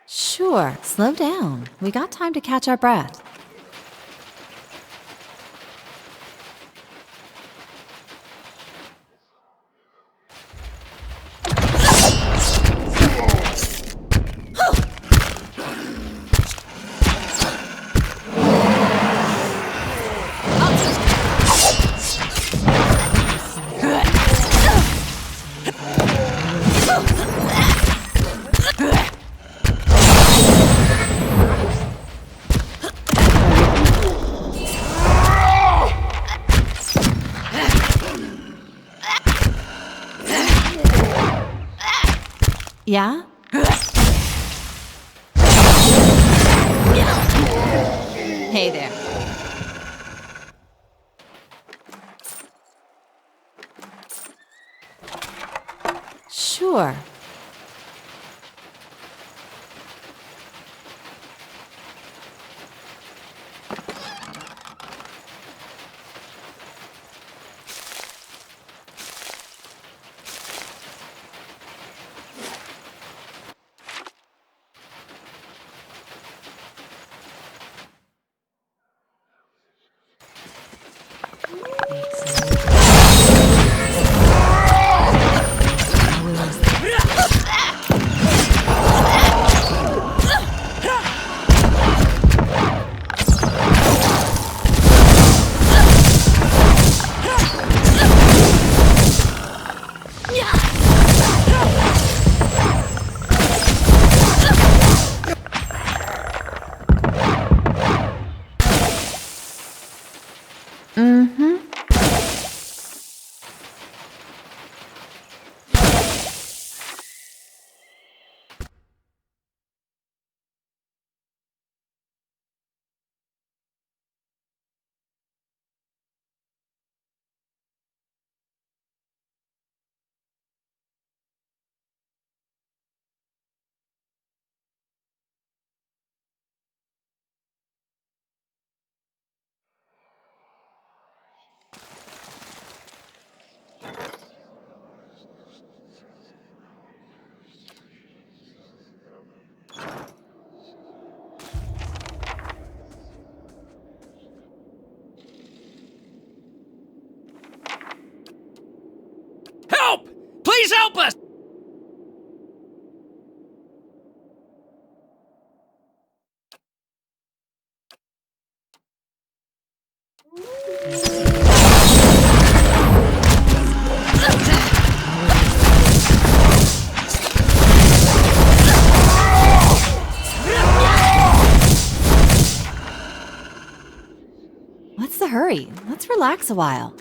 Sure, slow down. We got time to catch our breath. Yeah? Hey there. Sure. Help! Please help us! What's the hurry? Let's relax a while.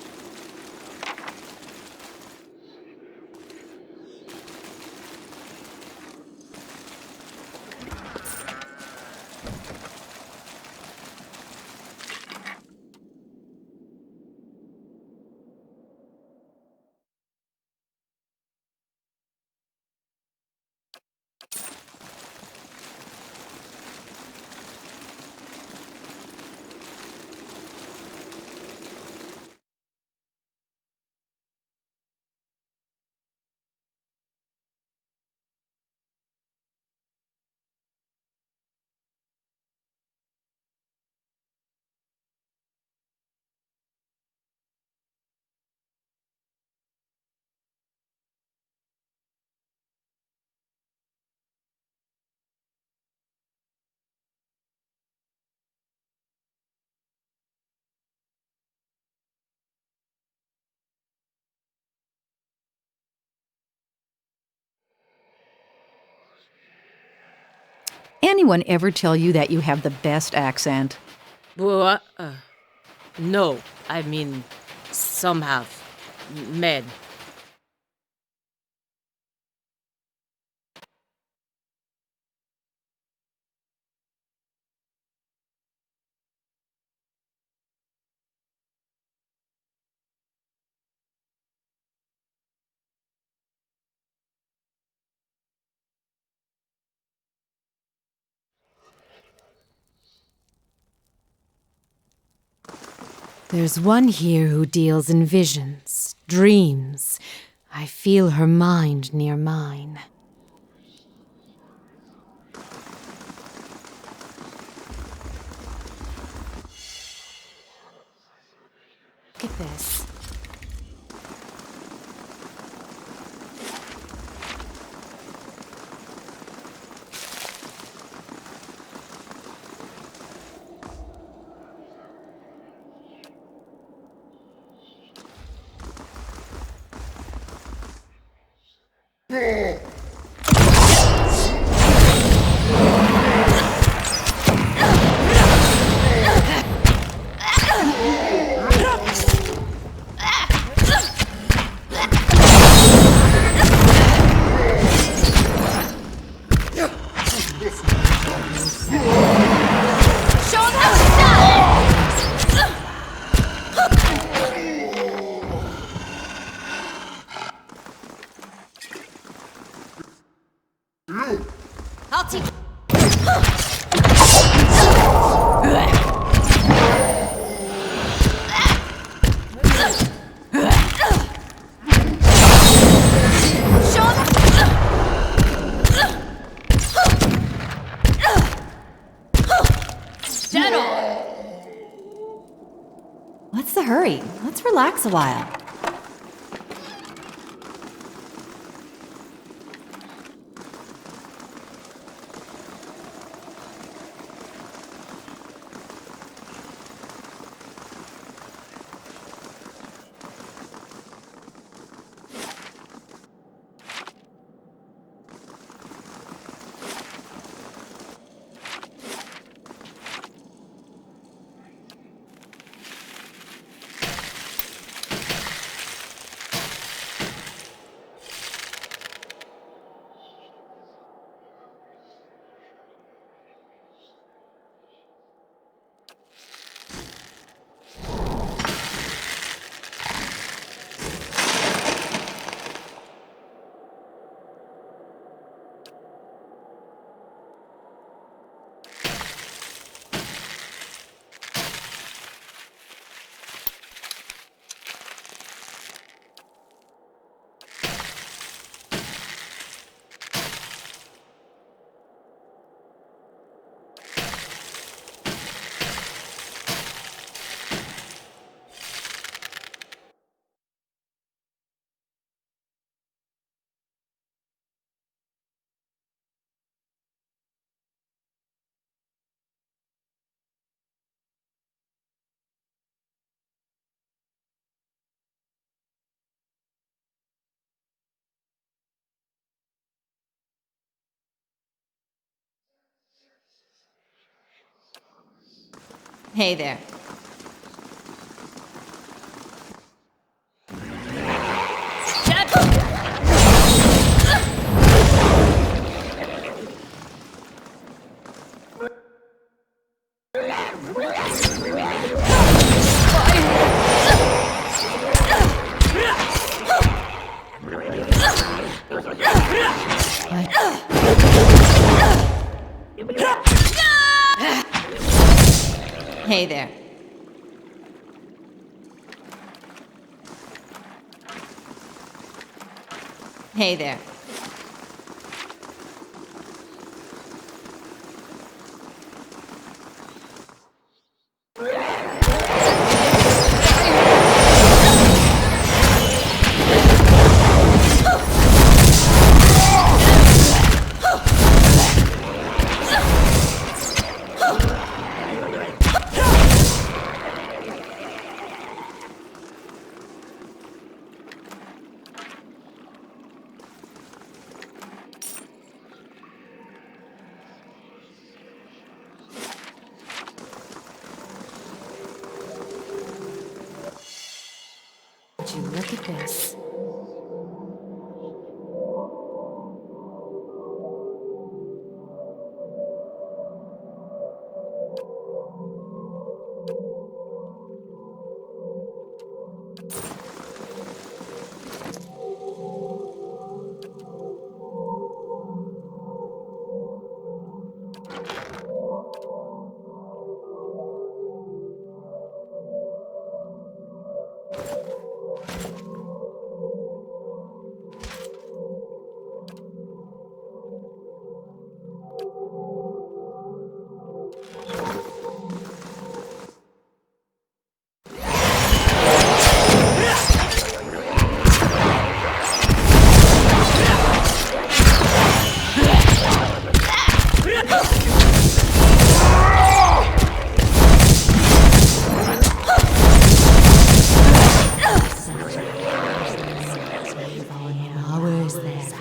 Anyone ever tell you that you have the best accent? Well, no. I mean, some have. Men. There's one here who deals in visions, dreams. I feel her mind near mine. Look at this. Show them how it's done! I'll teach. What's the hurry? Let's relax a while. Hey there. Hey there. Hey there. Would you look at this?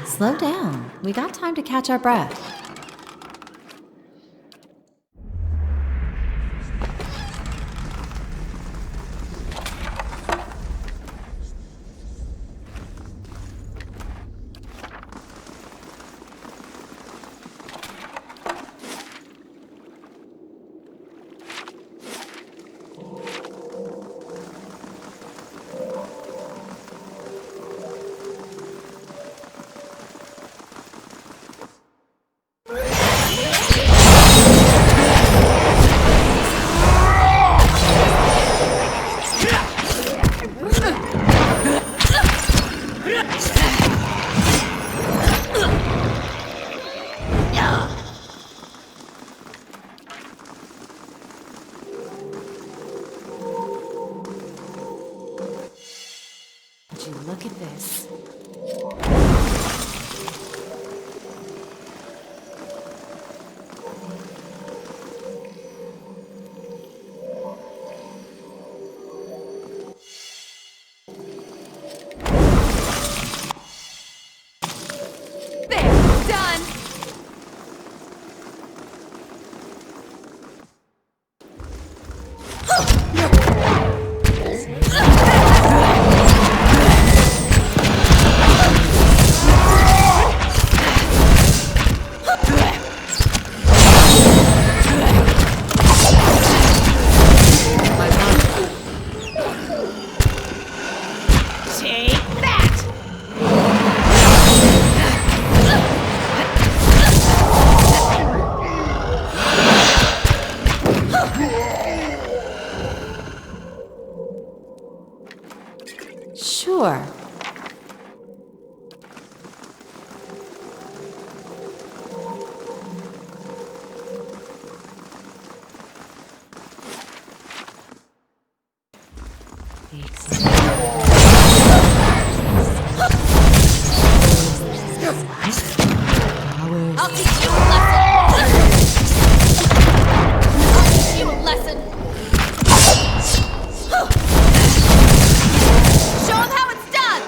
Slow down. We got time to catch our breath. I'll teach you a lesson! I'll teach you a lesson! Show him how it's done!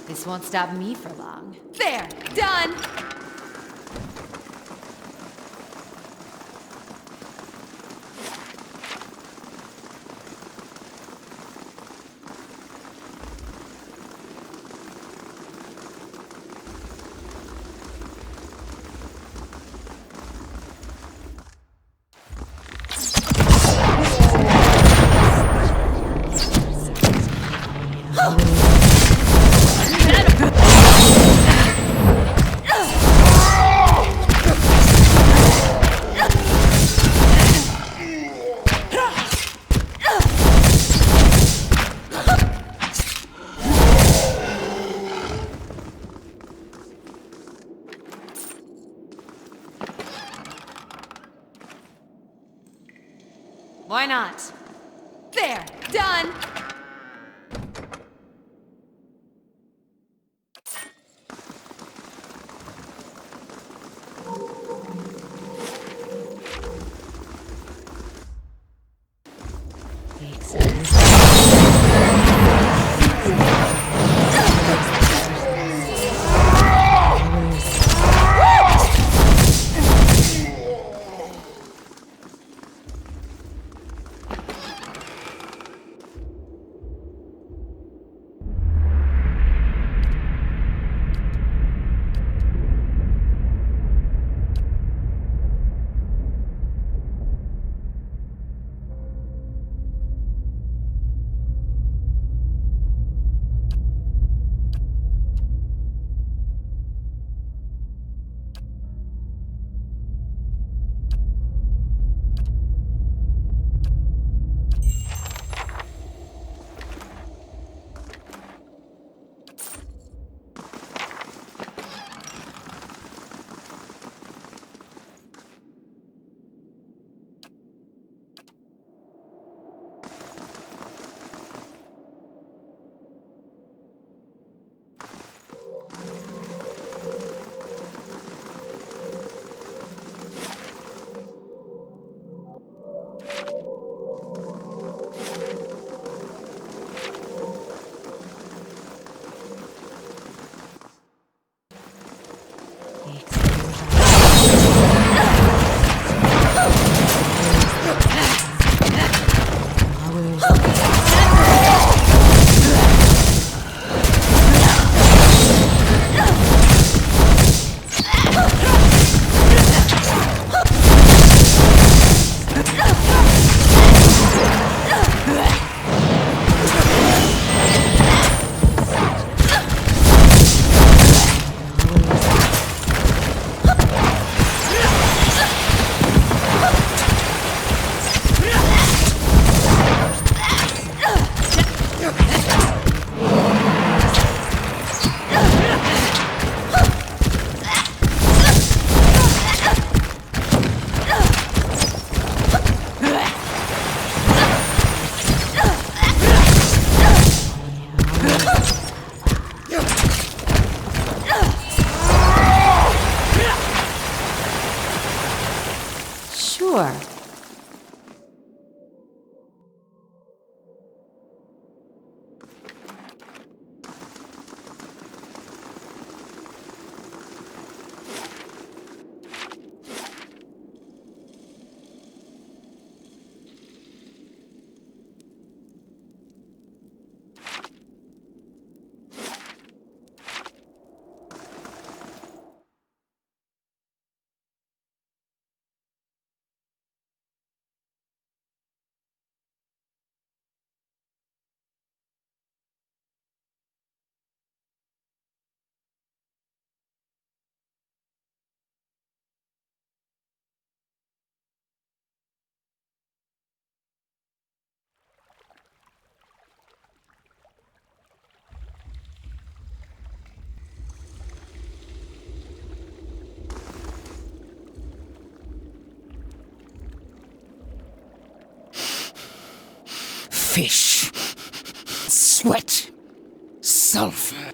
This won't stop me for long. There! Done! Why not? There! Done! Fish. Sweat. Sulfur.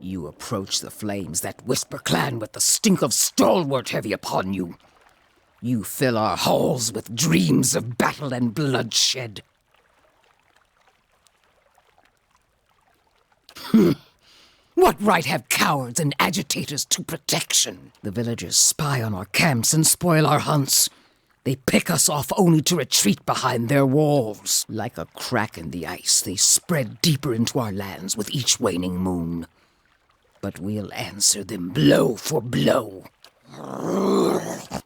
You approach the flames that Whisper Clan with the stink of stalwart heavy upon you. You fill our halls with dreams of battle and bloodshed. What right have cowards and agitators to protection? The villagers spy on our camps and spoil our hunts. They pick us off only to retreat behind their walls. Like a crack in the ice, they spread deeper into our lands with each waning moon. But we'll answer them blow for blow.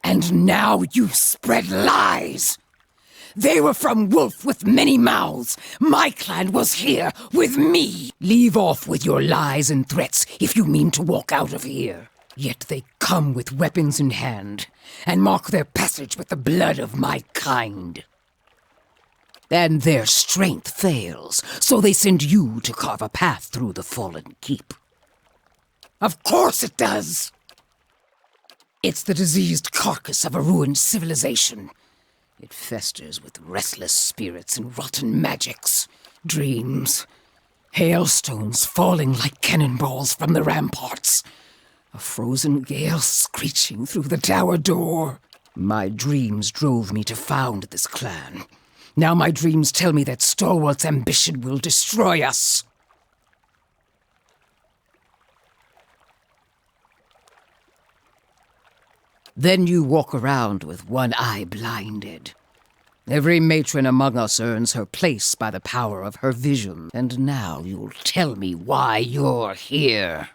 And now you spread lies! They were from Wolf with many mouths. My clan was here with me. Leave off with your lies and threats if you mean to walk out of here. Yet they come with weapons in hand and mark their passage with the blood of my kind. And their strength fails, so they send you to carve a path through the fallen keep. Of course it does! It's the diseased carcass of a ruined civilization. It festers with restless spirits and rotten magics, dreams, hailstones falling like cannonballs from the ramparts, a frozen gale screeching through the tower door. My dreams drove me to found this clan. Now my dreams tell me that Stalwart's ambition will destroy us. Then you walk around with one eye blinded. Every matron among us earns her place by the power of her vision. And now you'll tell me why you're here.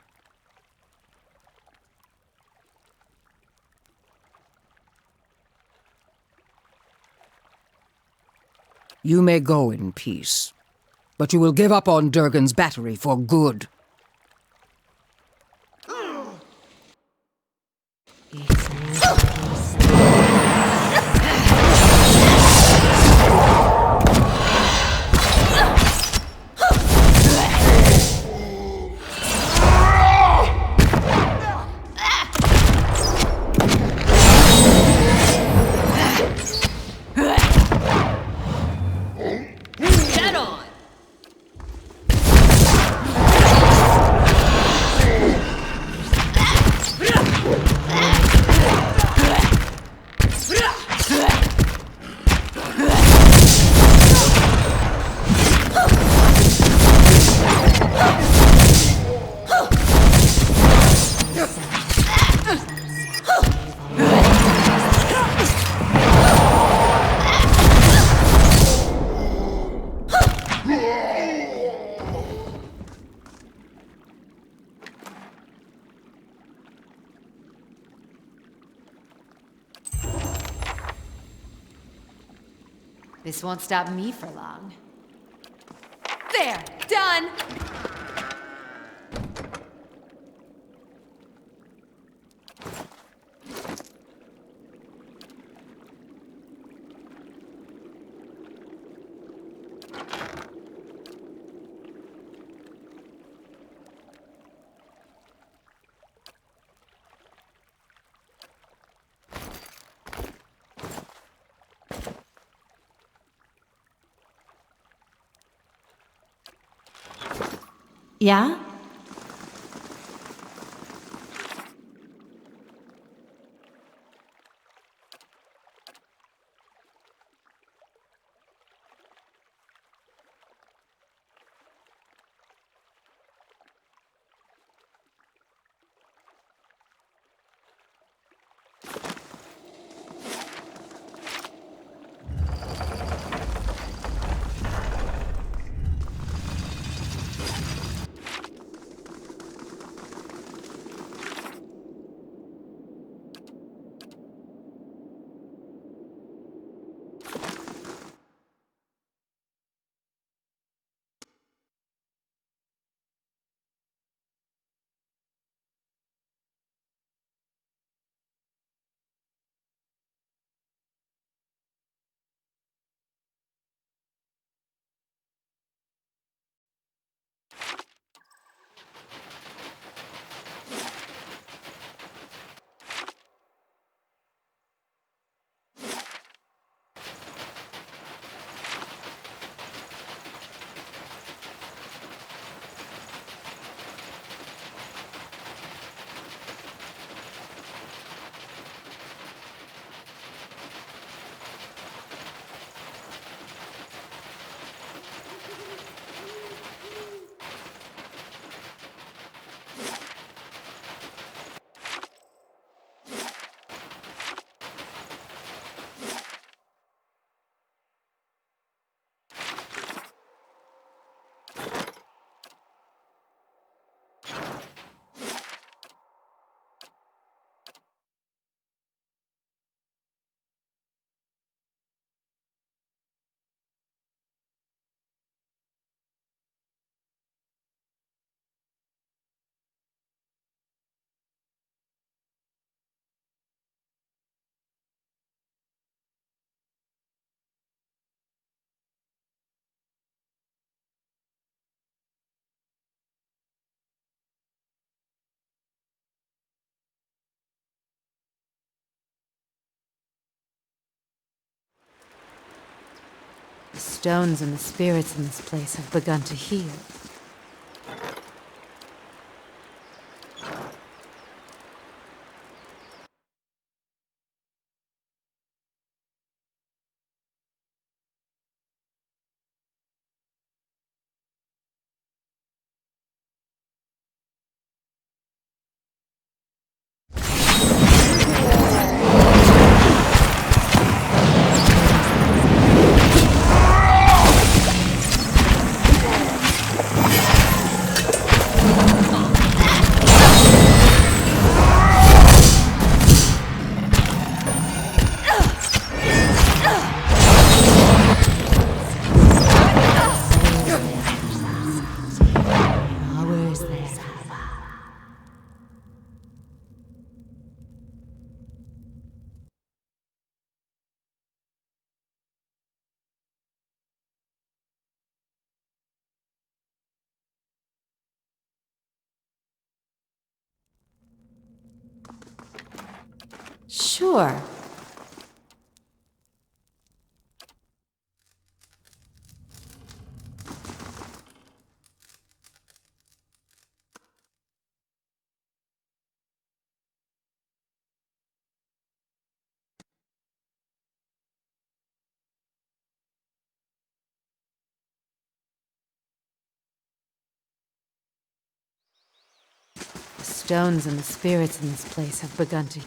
You may go in peace, but you will give up on Durgan's battery for good. This won't stop me for long. There! Done! Yeah? The stones and the spirits in this place have begun to heal. Sure. The stones and the spirits in this place have begun to...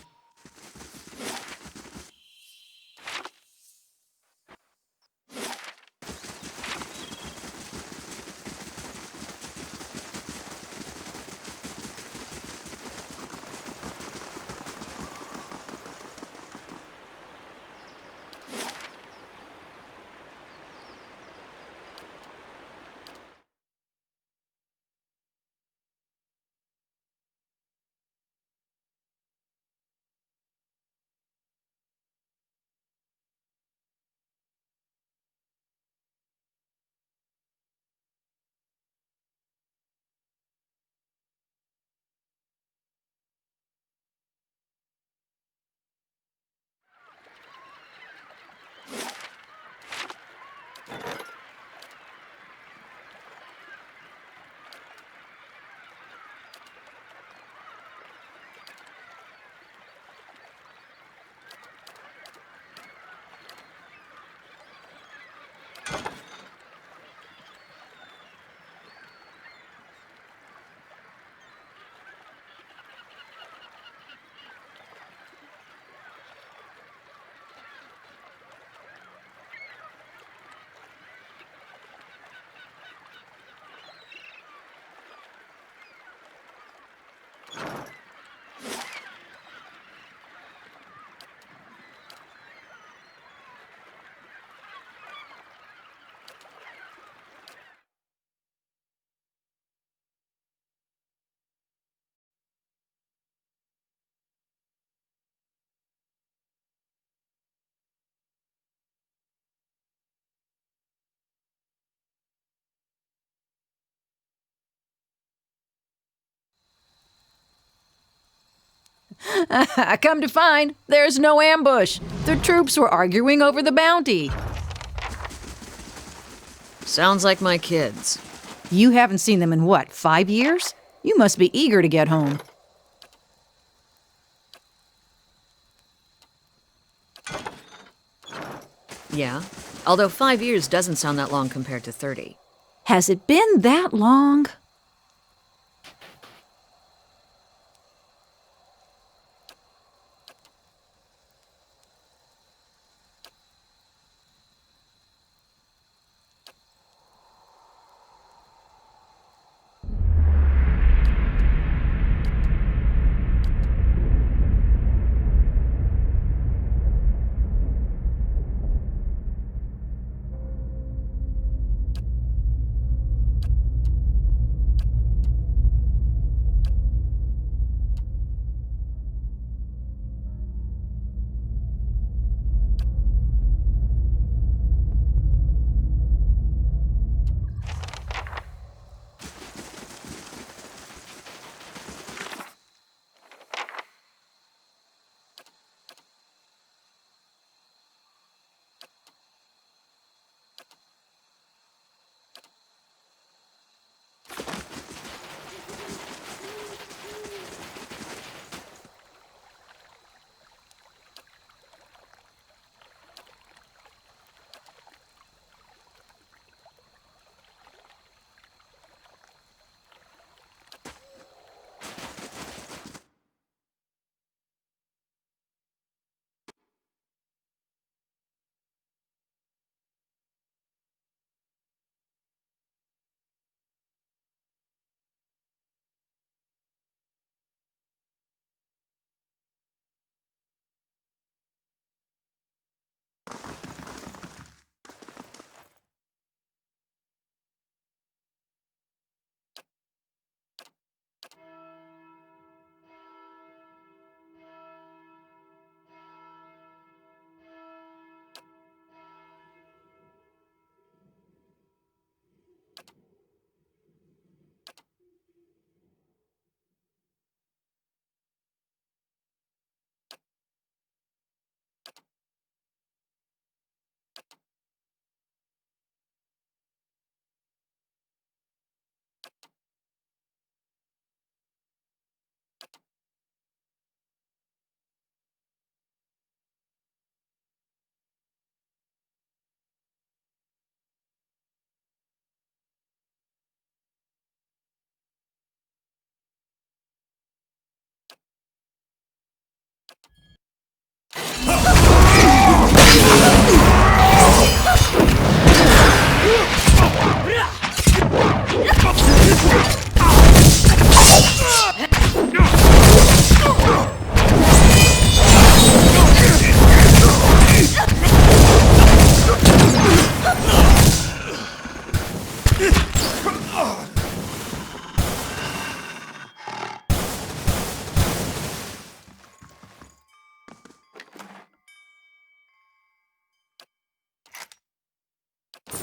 Come to find, there's no ambush. The troops were arguing over the bounty. Sounds like my kids. You haven't seen them in what, 5 years? You must be eager to get home. Yeah, although 5 years doesn't sound that long compared to 30. Has it been that long?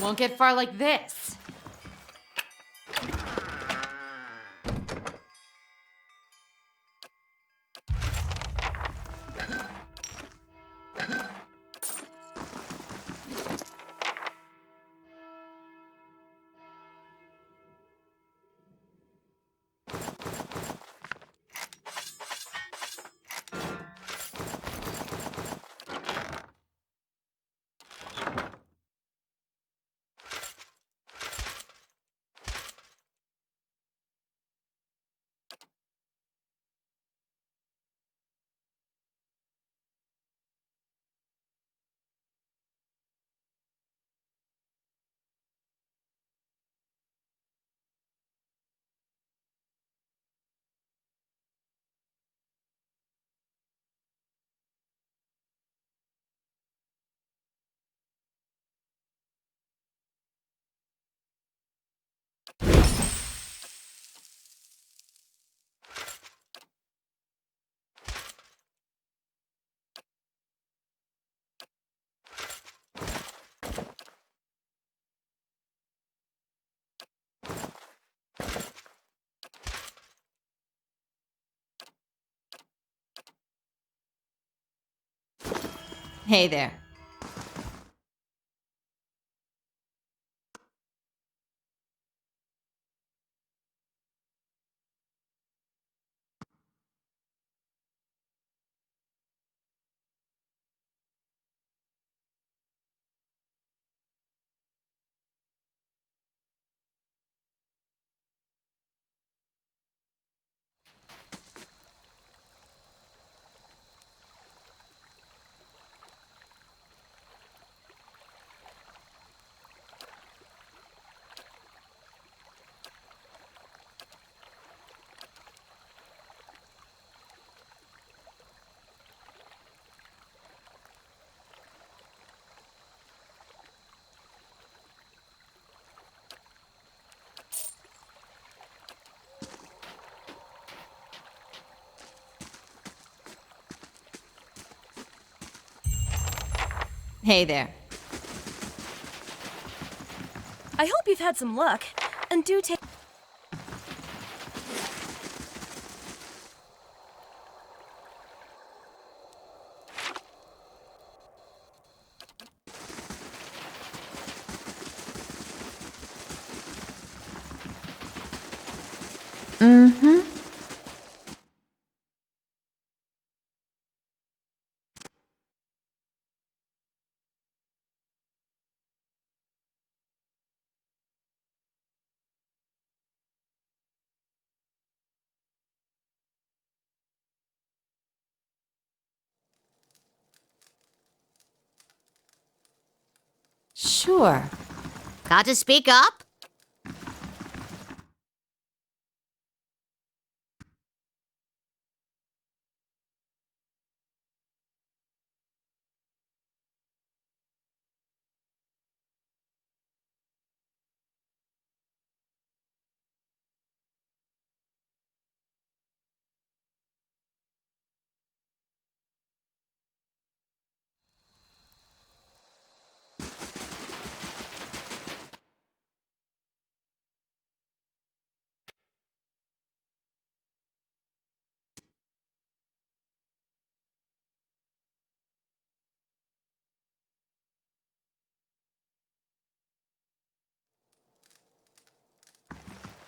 Won't get far like this. Hey there. Hey there. I hope you've had some luck, and do take... Mm-hmm. Sure. Got to speak up?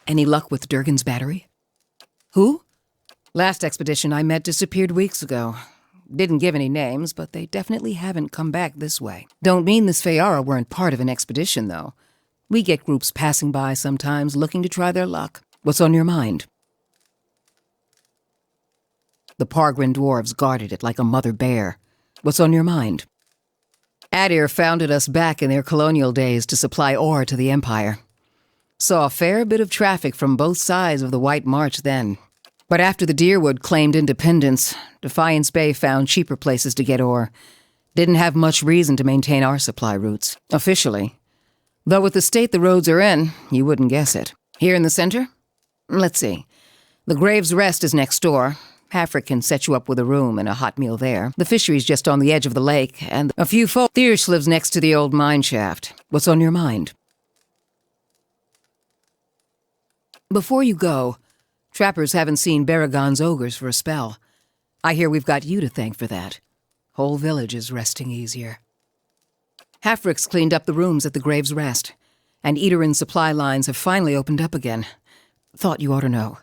Any luck with Durgan's battery? Who? Last expedition I met disappeared weeks ago. Didn't give any names, but they definitely haven't come back this way. Don't mean the Sfeara weren't part of an expedition, though. We get groups passing by sometimes looking to try their luck. What's on your mind? The Pargrin dwarves guarded it like a mother bear. What's on your mind? Adir founded us back in their colonial days to supply ore to the Empire. Saw a fair bit of traffic from both sides of the White March then. But after the Deerwood claimed independence, Defiance Bay found cheaper places to get ore. Didn't have much reason to maintain our supply routes, officially. Though with the state the roads are in, you wouldn't guess it. Here in the center? Let's see. The Graves Rest is next door. Hafric can set you up with a room and a hot meal there. The fishery's just on the edge of the lake, and a few folk. Thiersch lives next to the old mine shaft. What's on your mind? Before you go, trappers haven't seen Baragon's ogres for a spell. I hear we've got you to thank for that. Whole village is resting easier. Hafric's cleaned up the rooms at the Grave's Rest, and Eaterin supply lines have finally opened up again. Thought you ought to know.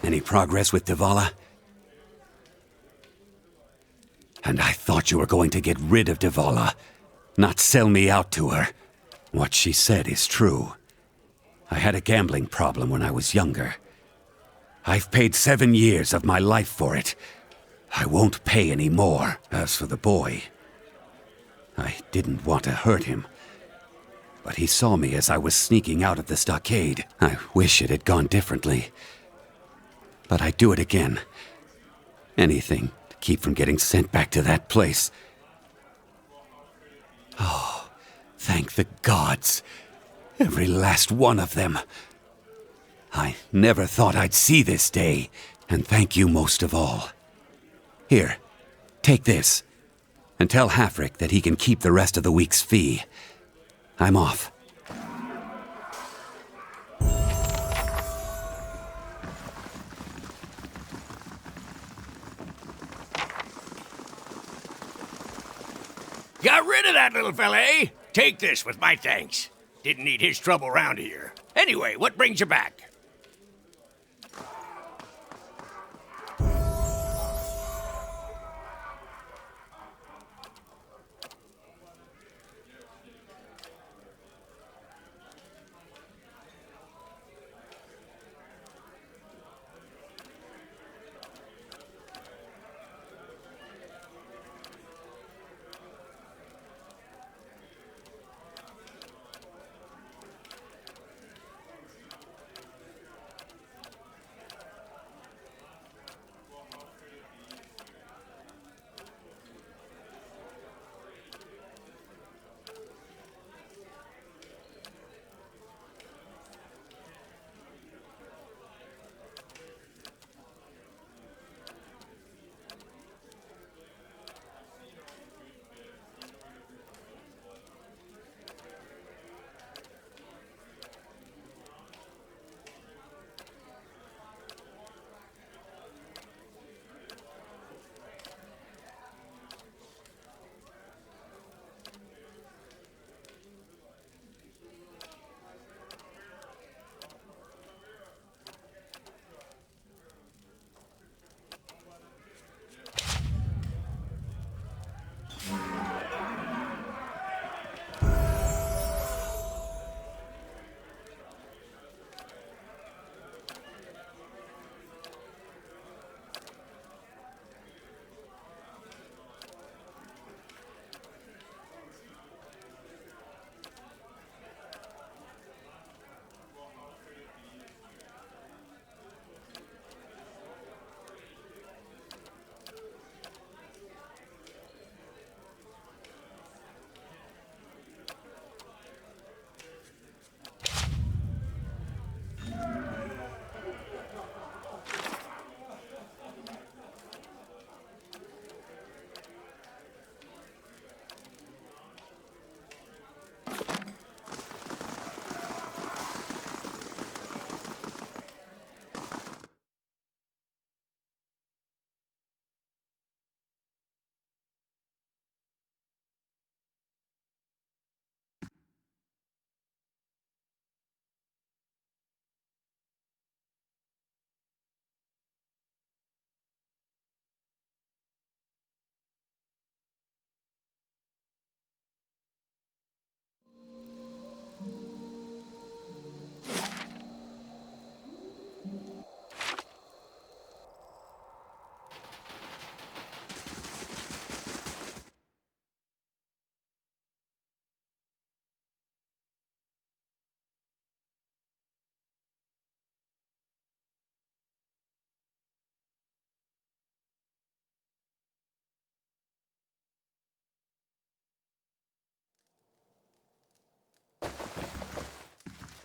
Any progress with Devala? And I thought you were going to get rid of Devala, not sell me out to her. What she said is true. I had a gambling problem when I was younger. I've paid 7 years of my life for it. I won't pay any more. As for the boy, I didn't want to hurt him. But he saw me as I was sneaking out of the stockade. I wish it had gone differently. But I'd do it again. Anything to keep from getting sent back to that place. Oh, thank the gods. Every last one of them. I never thought I'd see this day, and thank you most of all. Here, take this, and tell Hafric that he can keep the rest of the week's fee. I'm off. Got rid of that little fella, eh? Take this with my thanks. Didn't need his trouble around here. Anyway, what brings you back?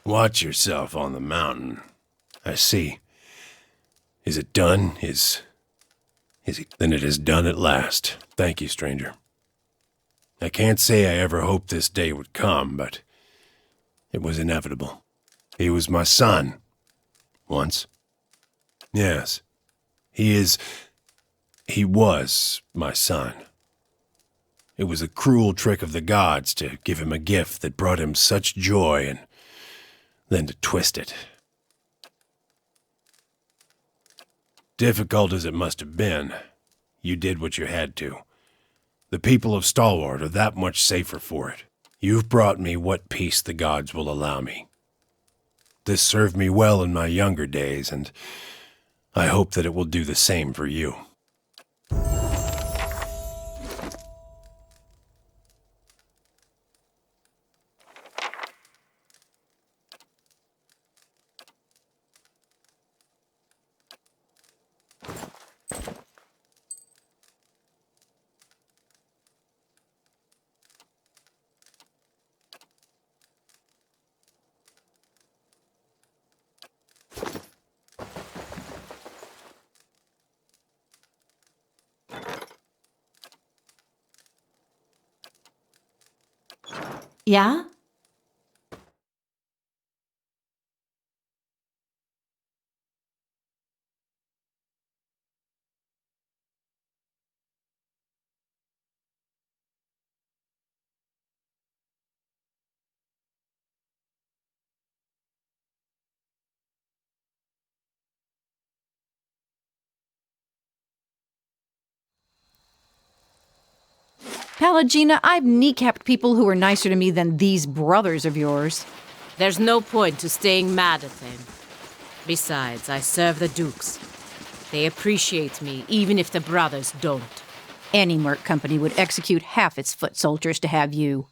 Watch yourself on the mountain. I see. Is it done? Is he? Then it is done at last. Thank you, stranger. I can't say I ever hoped this day would come, but it was inevitable. He was my son. Once. Yes. He was my son. It was a cruel trick of the gods to give him a gift that brought him such joy and then to twist it. Difficult as it must have been, you did what you had to. The people of Stalwart are that much safer for it. You've brought me what peace the gods will allow me. This served me well in my younger days, and I hope that it will do the same for you. Yeah? Palagina, I've kneecapped people who were nicer to me than these brothers of yours. There's no point to staying mad at them. Besides, I serve the dukes. They appreciate me, even if the brothers don't. Any merc company would execute half its foot soldiers to have you.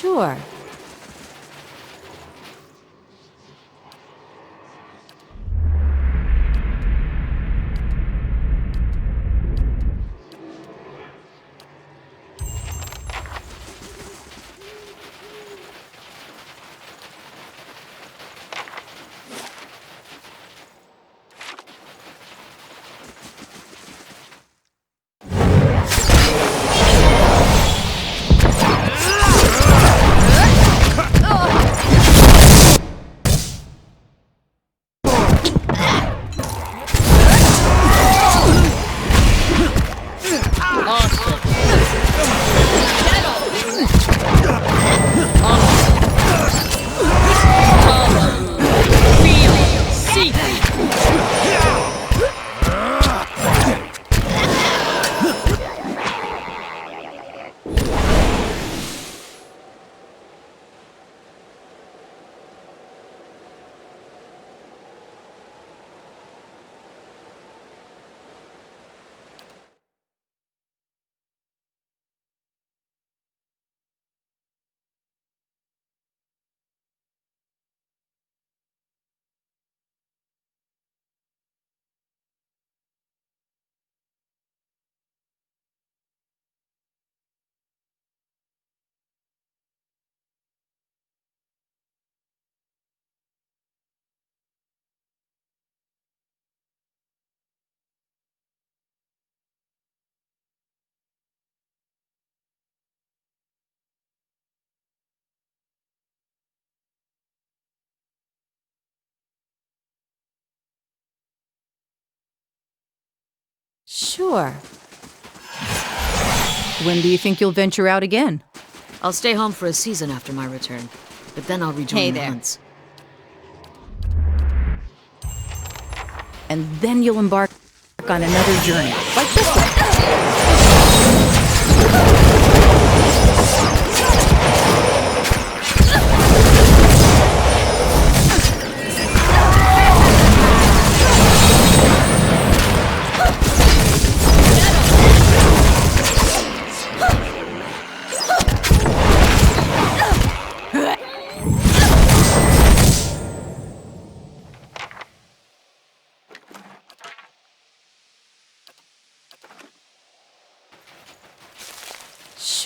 Sure. Sure. When do you think you'll venture out again? I'll stay home for a season after my return, but then I'll rejoin the hunts. And then you'll embark on another journey, like this one.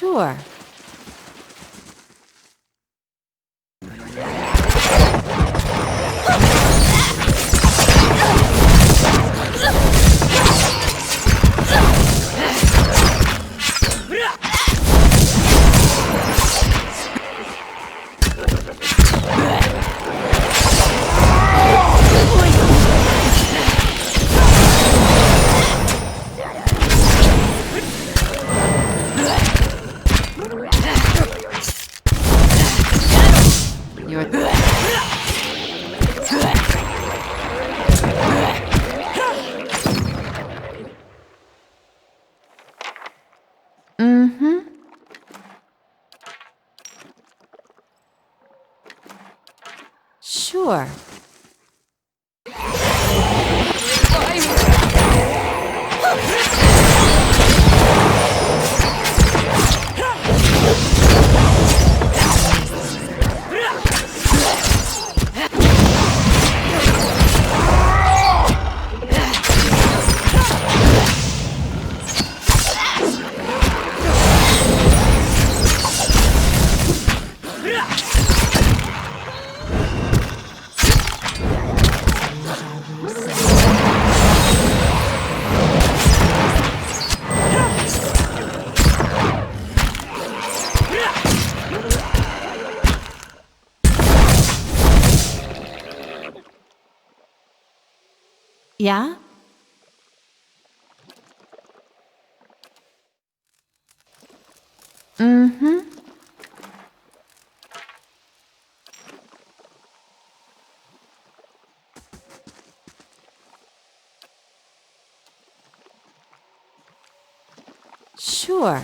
Sure. Sure. Yeah? Mm-hmm. Sure.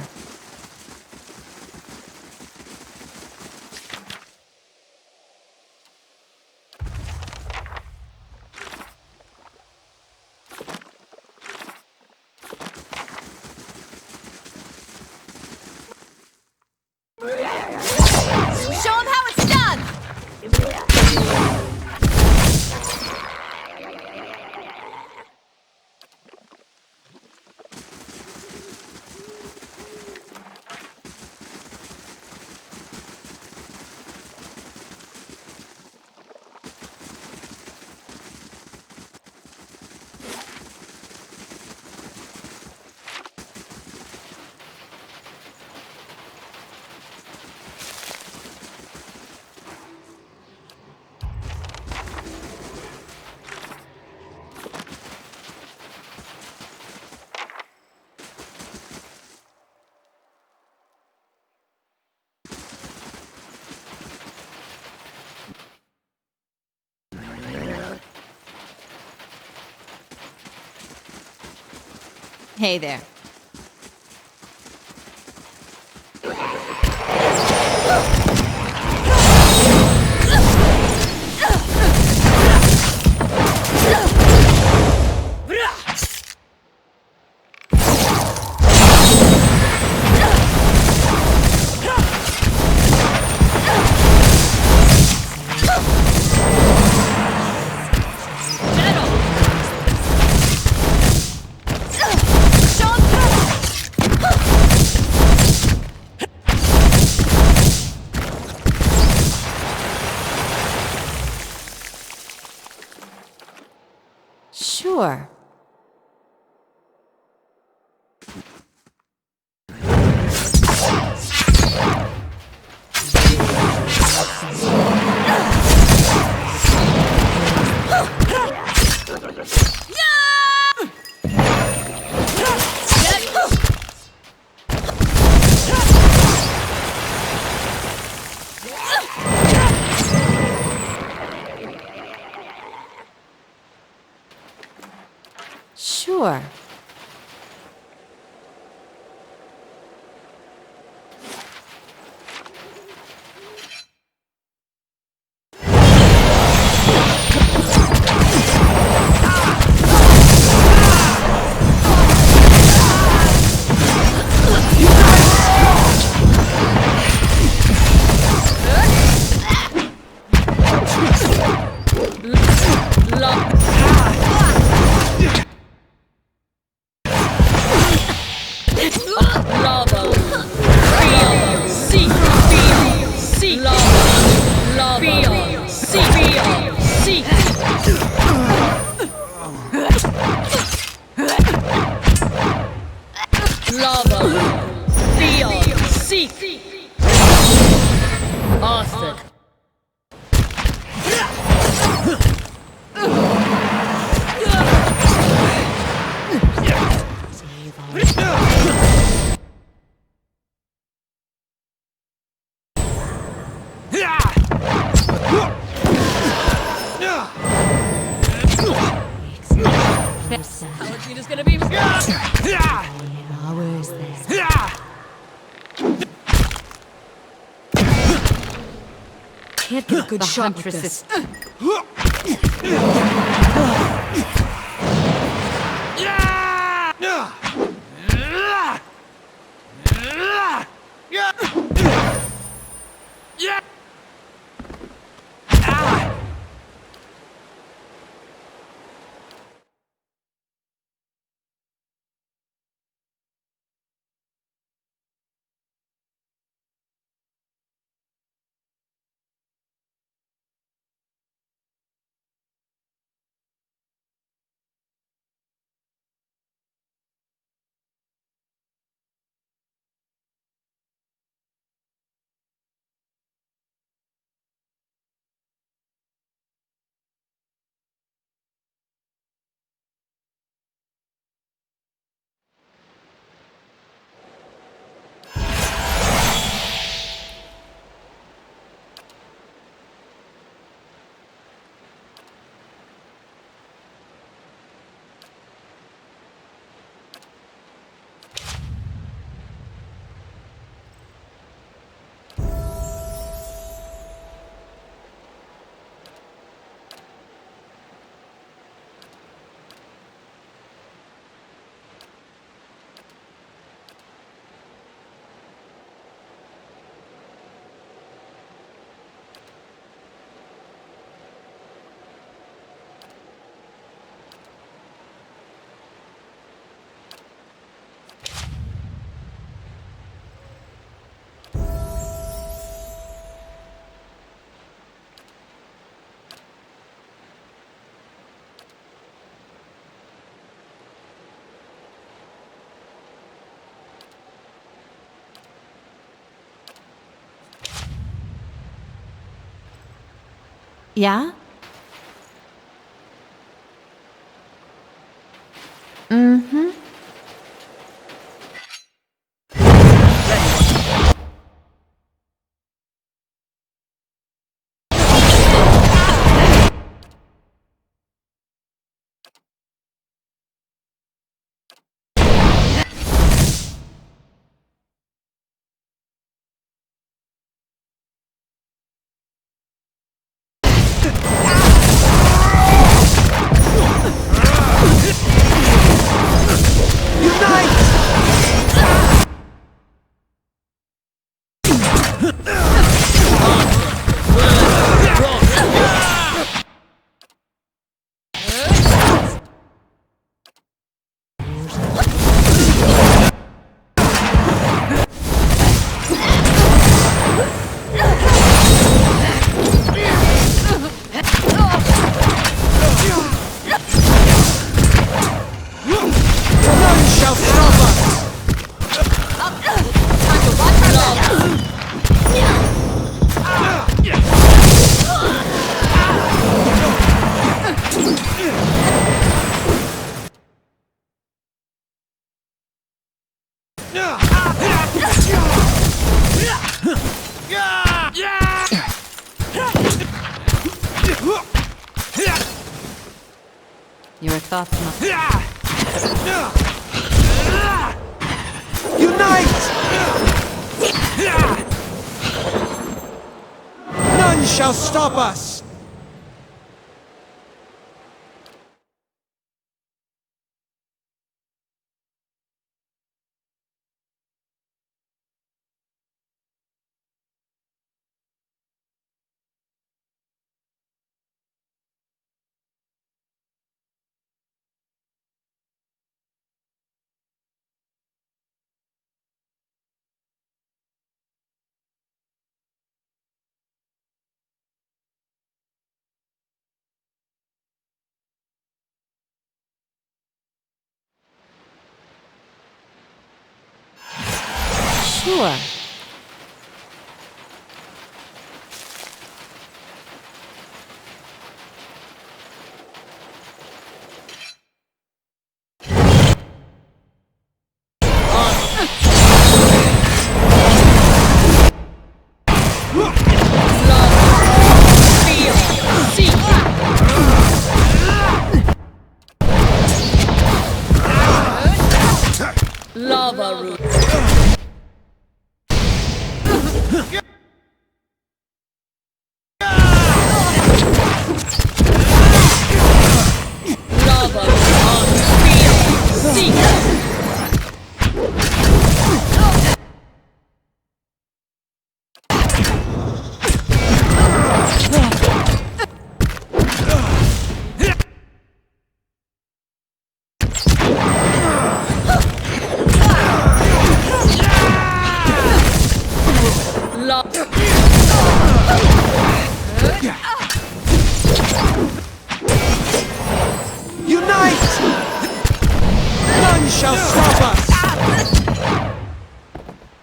Hey there. Sure. Sure. Alexina's gonna be always there. Can't get a good shot with this. Yeah? Mm-hmm. thought not. Unite! None shall stop us! Sure. Lava root. Unite! None shall stop us!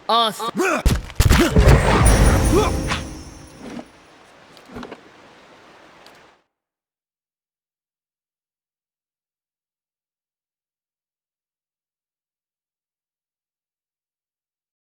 Awesome.